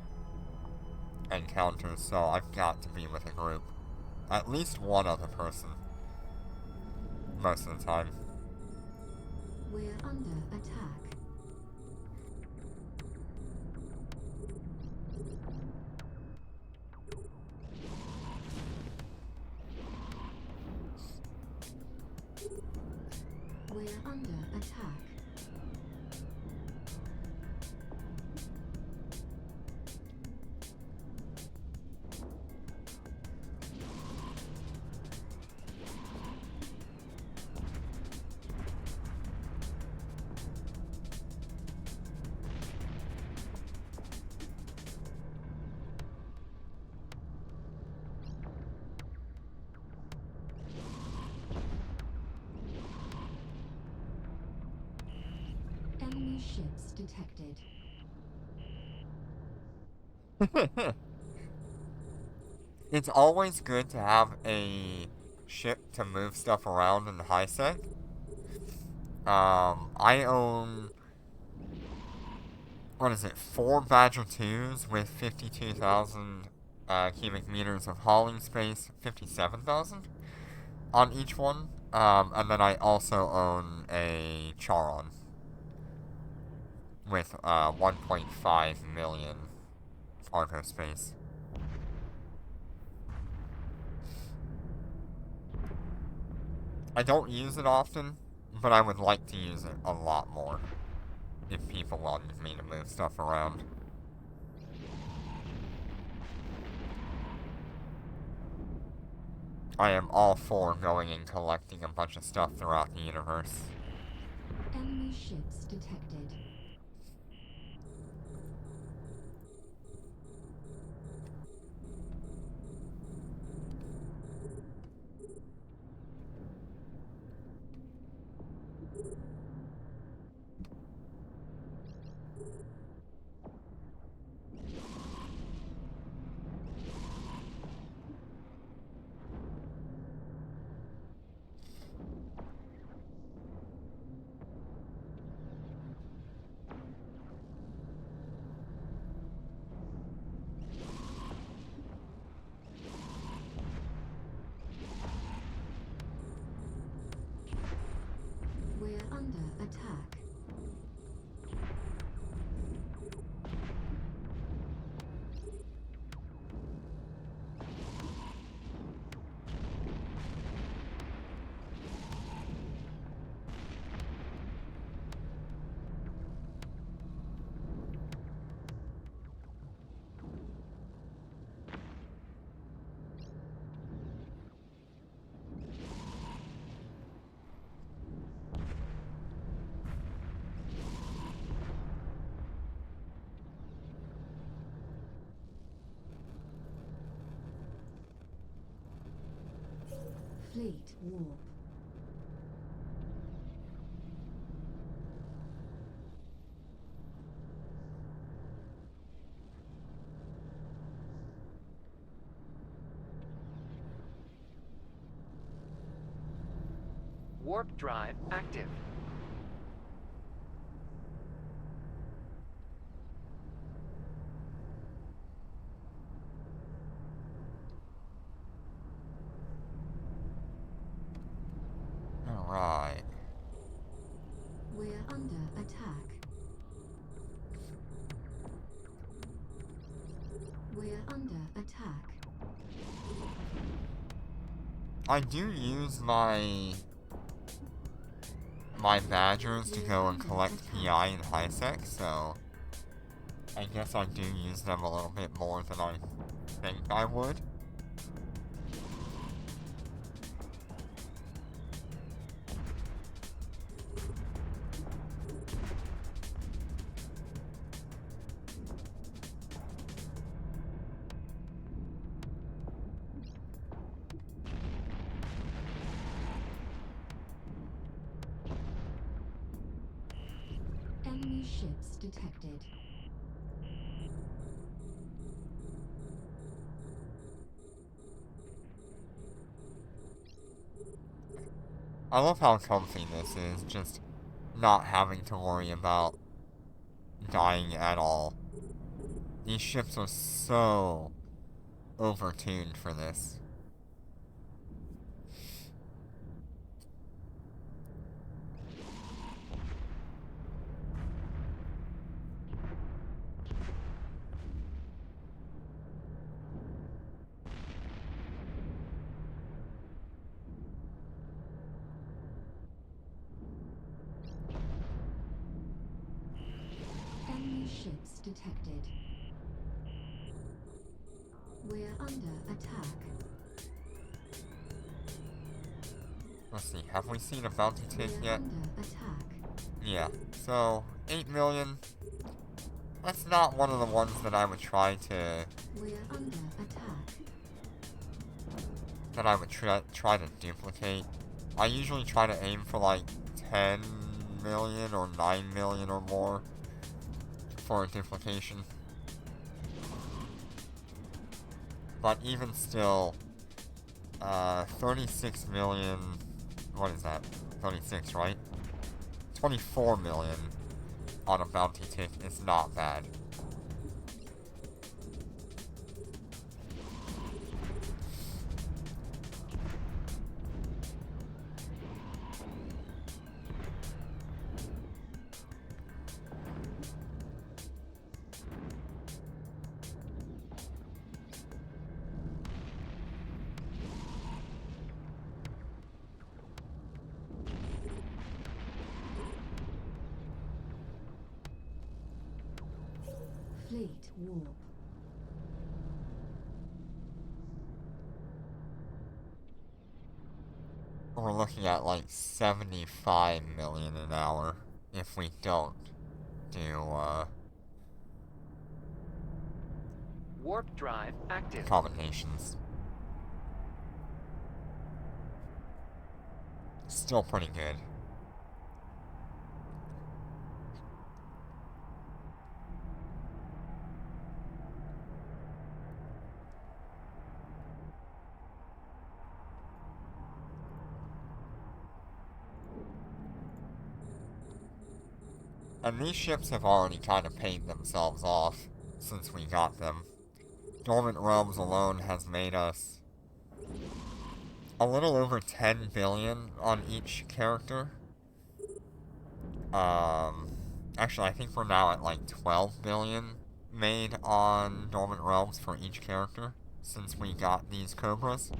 encounters, so I've got to be with a group. At least one other person. Most of the time. We're under attack. We're under attack. Enemy ships detected. It's always good to have a ship to move stuff around in the high sec. I own, what is it, 4 Badger 2s with 52,000 cubic meters of hauling space, 57,000 on each one. And then I also own a Charon with 1.5 million cargo space. I don't use it often, but I would like to use it a lot more if people wanted me to move stuff around. I am all for going and collecting a bunch of stuff throughout the universe. Enemy ships detected. Fleet warp. Warp drive active. Alright. We're under attack. We're under attack. I do use my badgers to go and collect PI in high-sec, so I guess I do use them a little bit more than I think I would. Enemy ships detected. I love how comfy this is, just not having to worry about dying at all. These ships are so overtuned for this. Enemy ships detected. We're under attack. Let's see, have we seen a bounty tick We're yet? under attack. Yeah, so 8 million. That's not one of the ones that I would try to We're under attack. try to duplicate. I usually try to aim for like 10 million or 9 million or more for a duplication. But even still, 36 million, what is that? 36, right? 24 million on a bounty tick is not bad. Fleet warp. We're looking at like 75 million an hour if we don't do Warp drive active. combinations. Still pretty good. And these ships have already kind of paid themselves off since we got them. Dormant Realms alone has made us a little over 10 billion on each character. Actually, I think we're now at like 12 billion made on Dormant Realms for each character since we got these Cobras.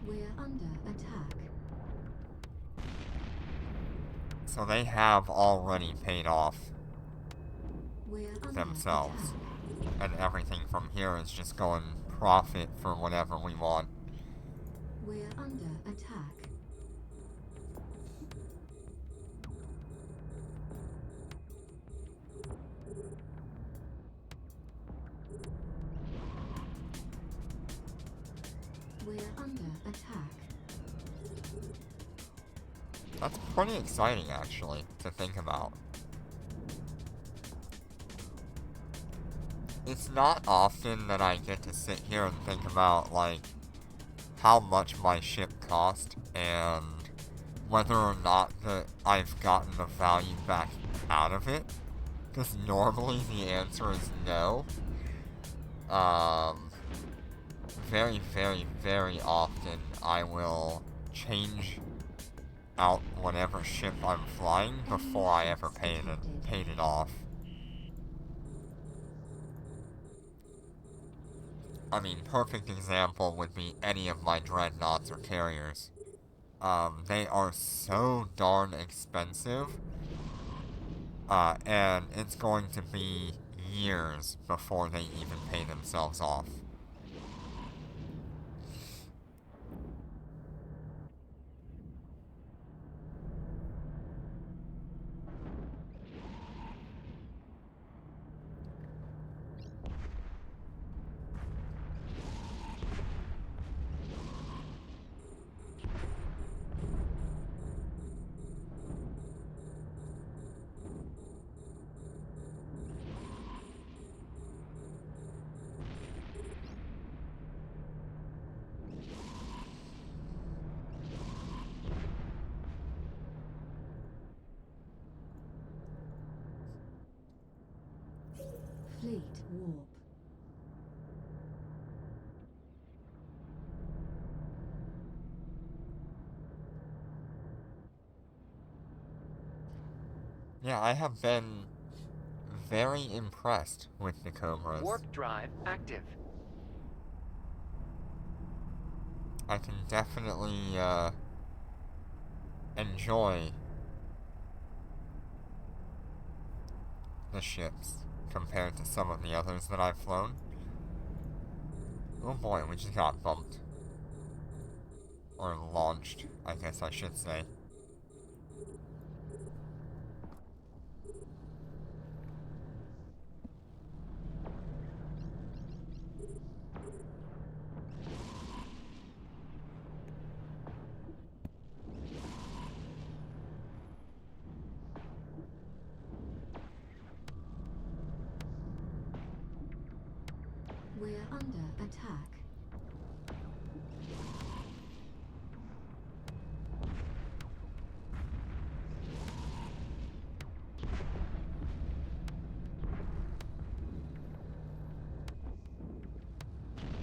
We're under attack. So they have already paid off We're under themselves. attack. And everything from here is just going profit for whatever we want. We're under attack. That's pretty exciting, actually, to think about. It's not often that I get to sit here and think about, like, how much my ship cost and whether or not that I've gotten the value back out of it. Because normally the answer is no. Very, very, very often I will change out whatever ship I'm flying before I ever paid it off. I mean, perfect example would be any of my dreadnoughts or carriers. They are so darn expensive, and it's going to be years before they even pay themselves off. Fleet warp. Yeah, I have been very impressed with the Cobras. Warp drive active. I can definitely, enjoy the ships compared to some of the others that I've flown. Oh boy, we just got bumped. Or launched, I guess I should say. We're under attack.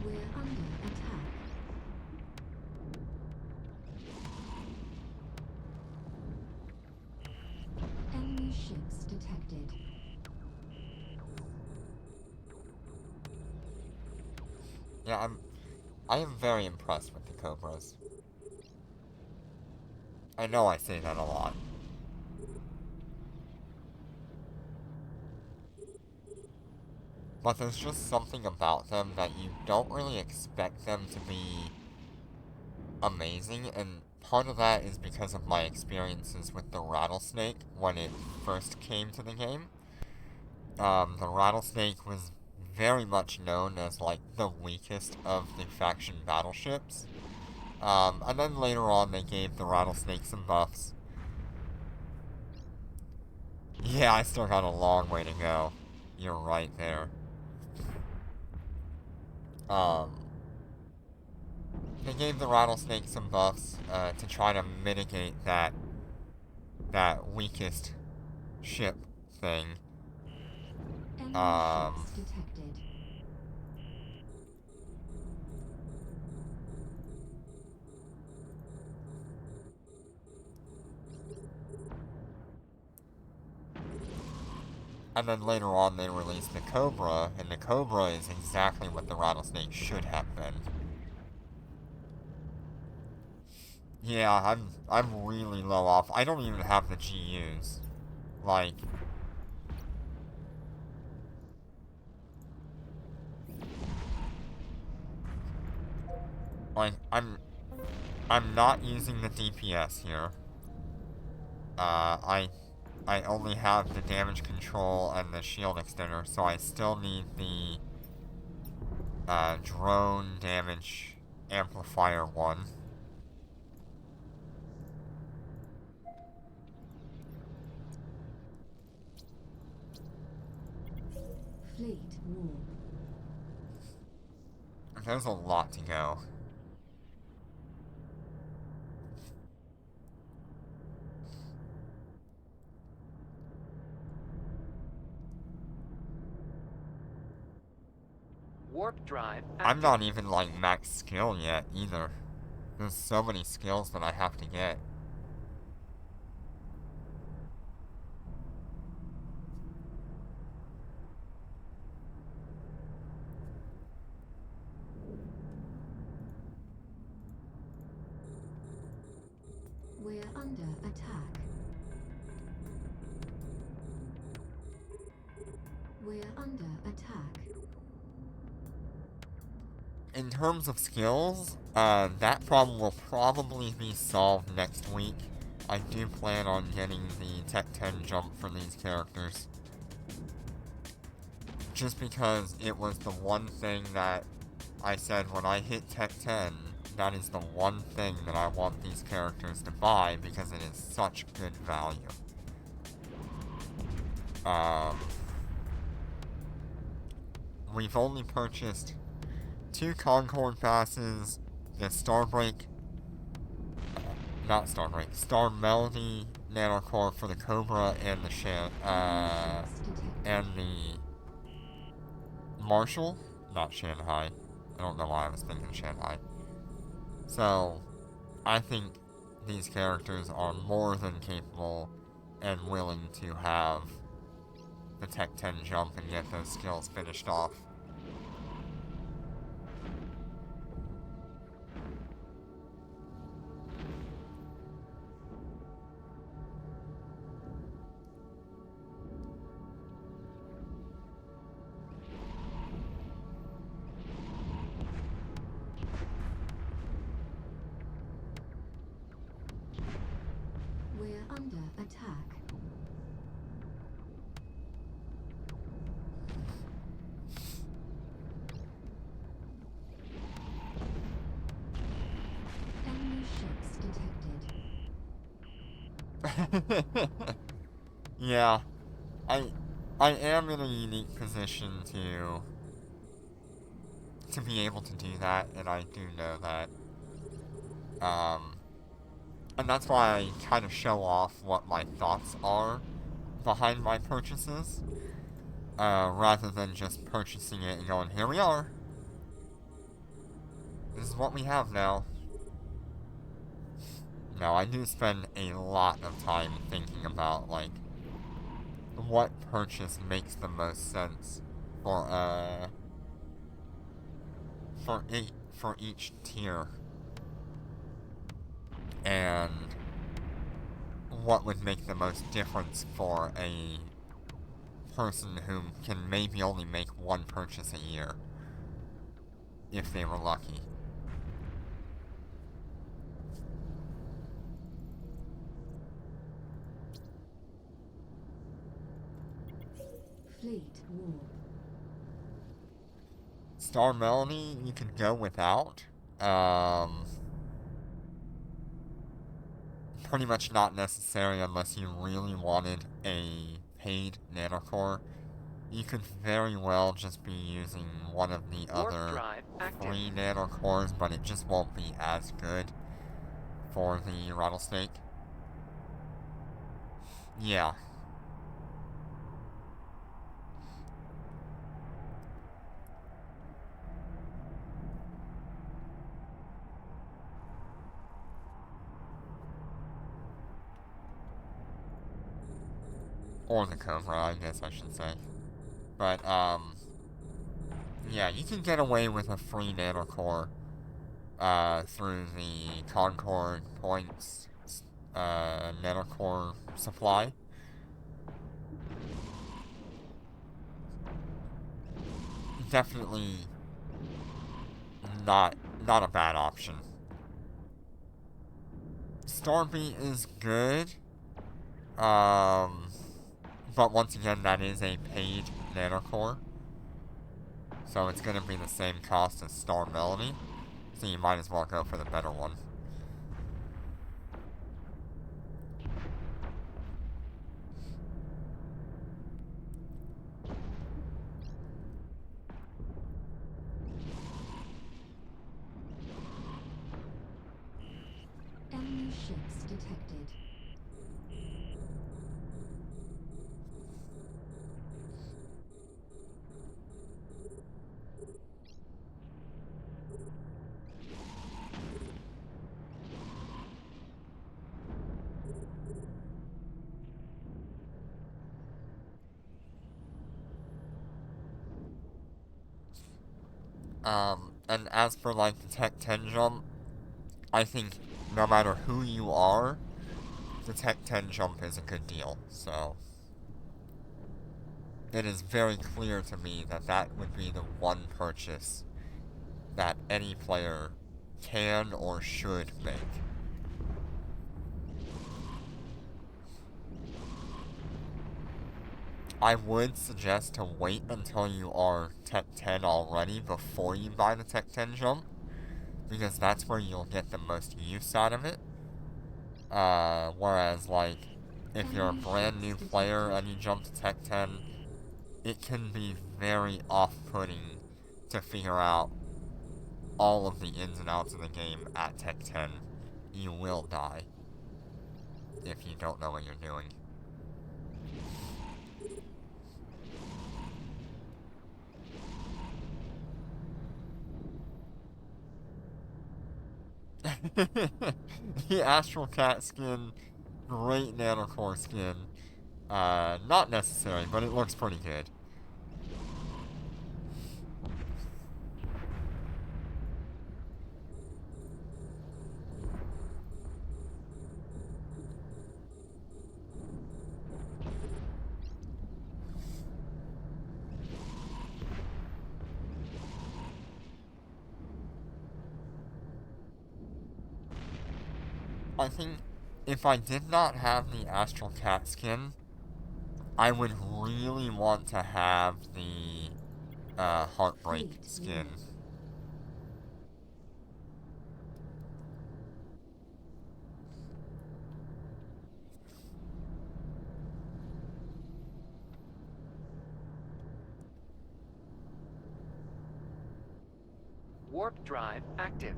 We're under attack. Enemy ships detected. Yeah, I am very impressed with the Cobras. I know I say that a lot. But there's just something about them that you don't really expect them to be amazing, and part of that is because of my experiences with the Rattlesnake when it first came to the game. The Rattlesnake was very much known as, like, the weakest of the faction battleships. And then later on they gave the Rattlesnake some buffs. Yeah, I still got a long way to go. You're right there. They gave the Rattlesnake some buffs, to try to mitigate that weakest ship thing. Enemy ships detected. And then later on they released the Cobra, and the Cobra is exactly what the Rattlesnake should have been. Yeah, I'm really low off. I don't even have the GUs. Like, I'm not using the DPS here. I only have the damage control and the shield extender, so I still need the drone damage amplifier one. Fleet warp. There's a lot to go. Warp drive I'm active. not even like max skill yet either. There's so many skills that I have to get. We're under attack. We're under attack. In terms of skills, that problem will probably be solved next week. I do plan on getting the Tech 10 jump for these characters. Just because it was the one thing that I said when I hit Tech 10, that is the one thing that I want these characters to buy because it is such good value. We've only purchased 2 Concord passes, the Star Melody Nanocore for the Cobra and the and the Marshall, not Shanghai. I don't know why I was thinking Shanghai. So, I think these characters are more than capable and willing to have the Tech 10 jump and get those skills finished off. We're under attack. Enemy ships detected. Yeah, I am in a unique position to be able to do that, and I do know that. And that's why I kind of show off what my thoughts are behind my purchases, rather than just purchasing it and going, here we are. This is what we have now. No, I do spend a lot of time thinking about, like, what purchase makes the most sense for each tier. And what would make the most difference for a person who can maybe only make one purchase a year, if they were lucky. Fleet warp. Star Melody, you could go without. Pretty much not necessary unless you really wanted a paid nanocore. You could very well just be using one of the Warp other drive active. free nanocores, but it just won't be as good for the rattlesnake. Yeah. Or the Cobra, I guess I should say. But, yeah, you can get away with a free nanocore, through the Concord Points, nanocore supply. Definitely not a bad option. Starbeat is good, but once again, that is a paid nanocore. So it's gonna be the same cost as Star Melody. So you might as well go for the better one. ships detected. And as for like the Tech 10 jump, I think no matter who you are, the Tech 10 jump is a good deal, so it is very clear to me that that would be the one purchase that any player can or should make. I would suggest to wait until you are Tech 10 already before you buy the Tech 10 jump, because that's where you'll get the most use out of it. Whereas, like, if you're a brand new player and you jump to Tech 10, it can be very off-putting to figure out all of the ins and outs of the game at Tech 10. You will die if you don't know what you're doing. The Astral Cat skin, great Nanocore skin. Not necessary, but it looks pretty good. I think if I did not have the Astral Cat skin, I would really want to have the Heartbreak skin. Warp drive active.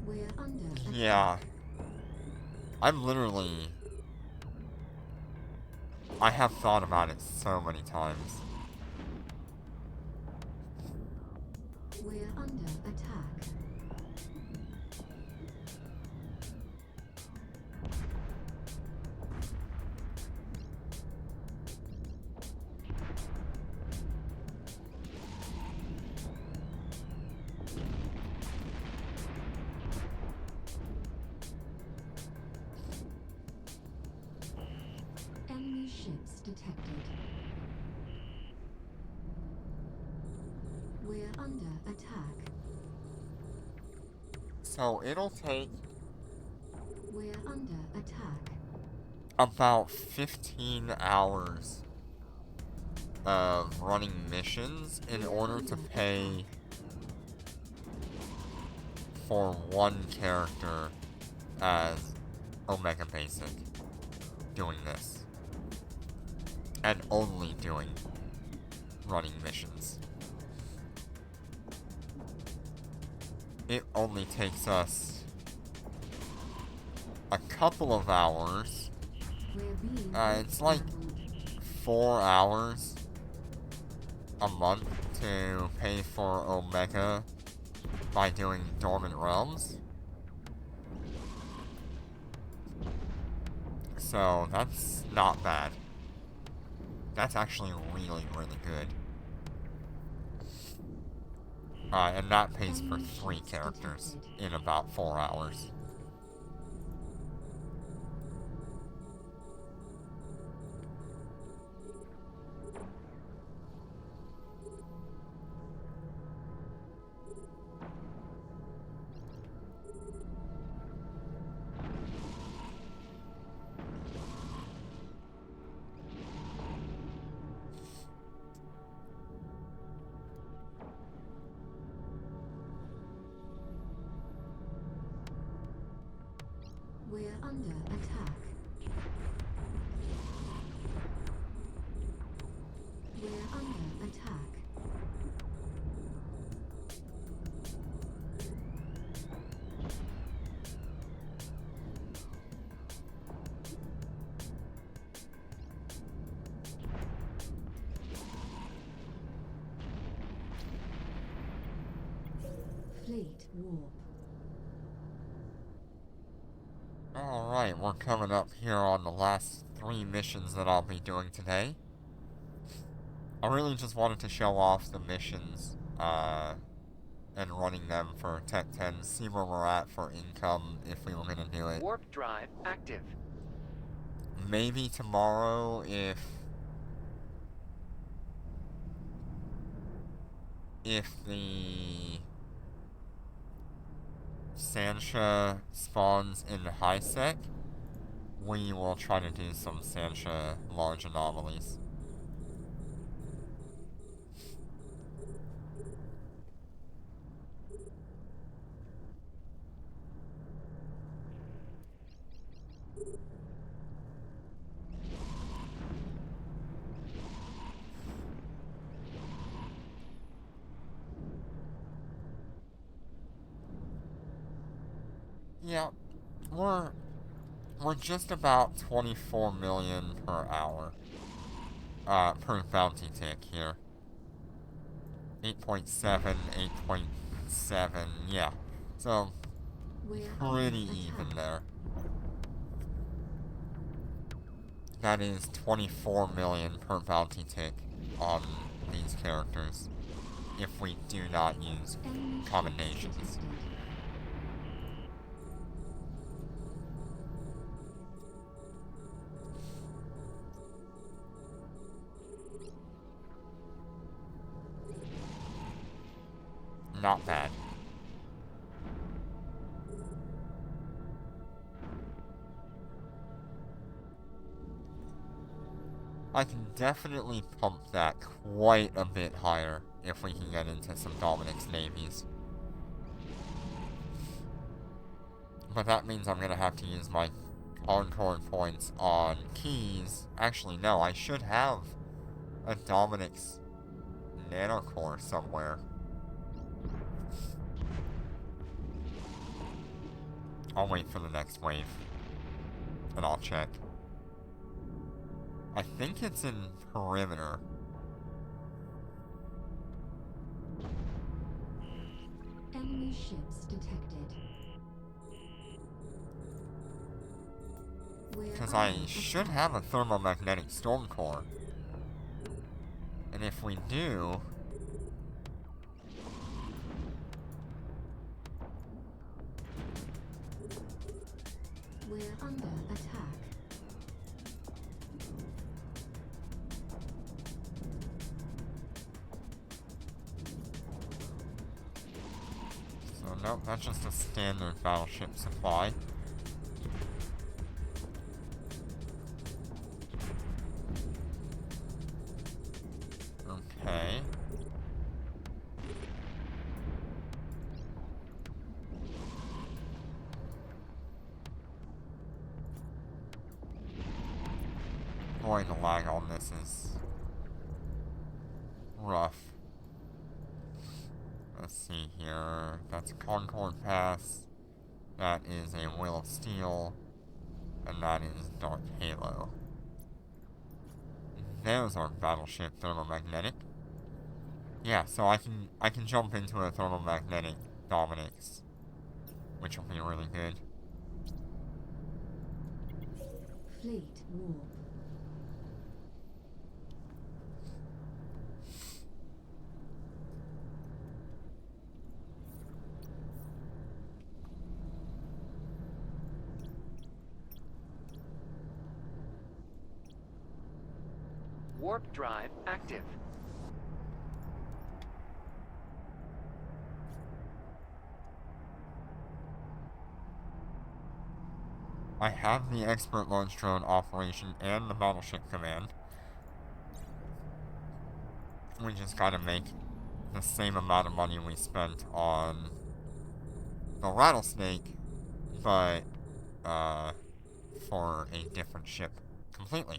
We're under attack. Yeah. I'm literally... I have thought about it so many times. We're under attack. Enemy ships detected. We're under attack. So it'll take We're under attack. about 15 hours of running missions in order to pay for one character as Omega Basic doing this. And only doing running missions. It only takes us a couple of hours. We're being It's like 4 hours a month to pay for Omega by doing Dormant Realms. So that's not bad. That's actually really, really good. And that pays for 3 characters in about 4 hours. We're under attack. We're under attack. Fleet warp. Alright, we're coming up here on the last 3 missions that I'll be doing today. I really just wanted to show off the missions, and running them for T10, see where we're at for income if we were gonna do it. Warp drive active. Maybe tomorrow if the Sansha spawns in the high sec, we will try to do some Sansha large anomalies. Yeah, we're just about 24 million per hour. Per bounty tick here. 8.7, 8.7, yeah. So, We're pretty under even attack. there. That is 24 million per bounty tick on these characters. If we do not use Enemy commendations. ships detected. Not bad. I can definitely pump that quite a bit higher if we can get into some Dominic's navies. But that means I'm gonna have to use my Concord points on keys. Actually, no, I should have a Dominic's nanocore somewhere. I'll wait for the next wave. And I'll check. I think it's in perimeter. Enemy ships detected. We're Because I under should attack. have a thermomagnetic storm core. And if we do, We're under attack. so nope, that's just a standard battleship supply. Okay. Boy, the lag on this is rough. Let's see here. That's a Concord Pass. That is a Will of Steel. And that is Dark Halo. There's our battleship thermomagnetic. Yeah, so I can jump into a thermomagnetic Dominic's, which will be really good. Fleet warp. Warp drive active. I have the expert launch drone operation and the battleship command. We just gotta make the same amount of money we spent on the rattlesnake, but for a different ship completely.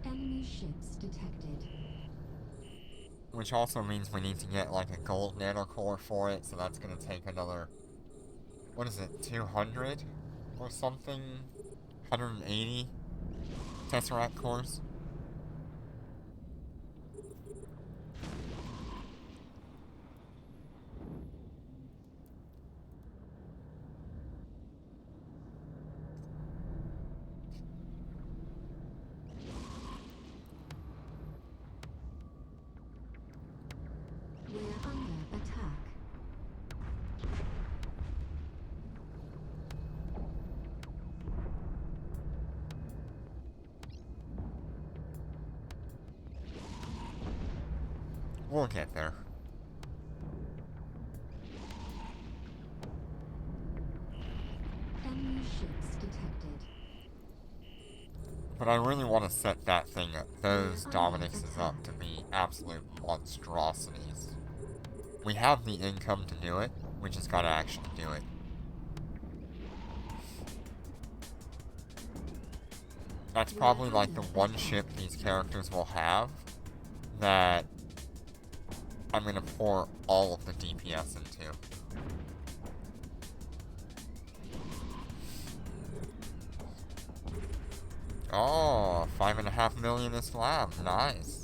Enemy ships detected. Which also means we need to get like a gold nanocore for it, so that's gonna take another, what is it, 200 or something? 180 Tesseract cores? We're under attack. We'll get there. Enemy ships detected. But I really want to set that thing up, those Dominixes up to be absolute monstrosities. We have the income to do it, we just gotta actually do it. That's probably like the one ship these characters will have that I'm gonna pour all of the DPS into. Oh, 5.5 million is slab. Nice.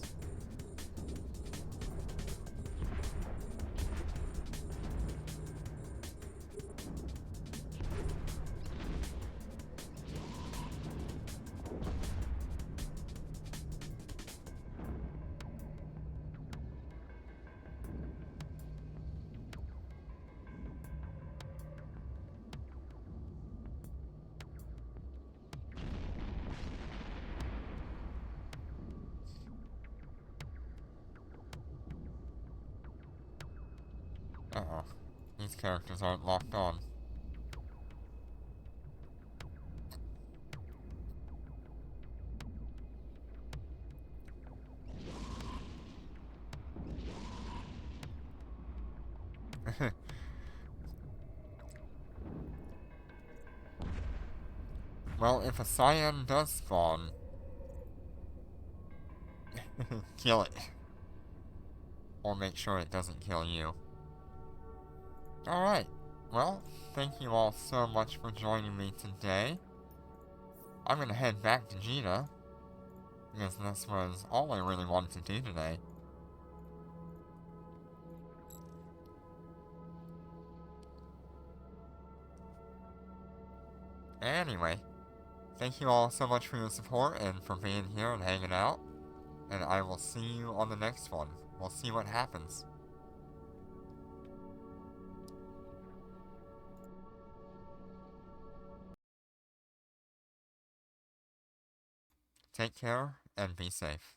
Uh-oh. These characters aren't locked on. Well, if a cyan does spawn, kill it. Or make sure it doesn't kill you. Alright. Well, thank you all so much for joining me today. I'm gonna head back to Gina, because this was all I really wanted to do today. Anyway, thank you all so much for your support and for being here and hanging out. And I will see you on the next one. We'll see what happens. Take care and be safe.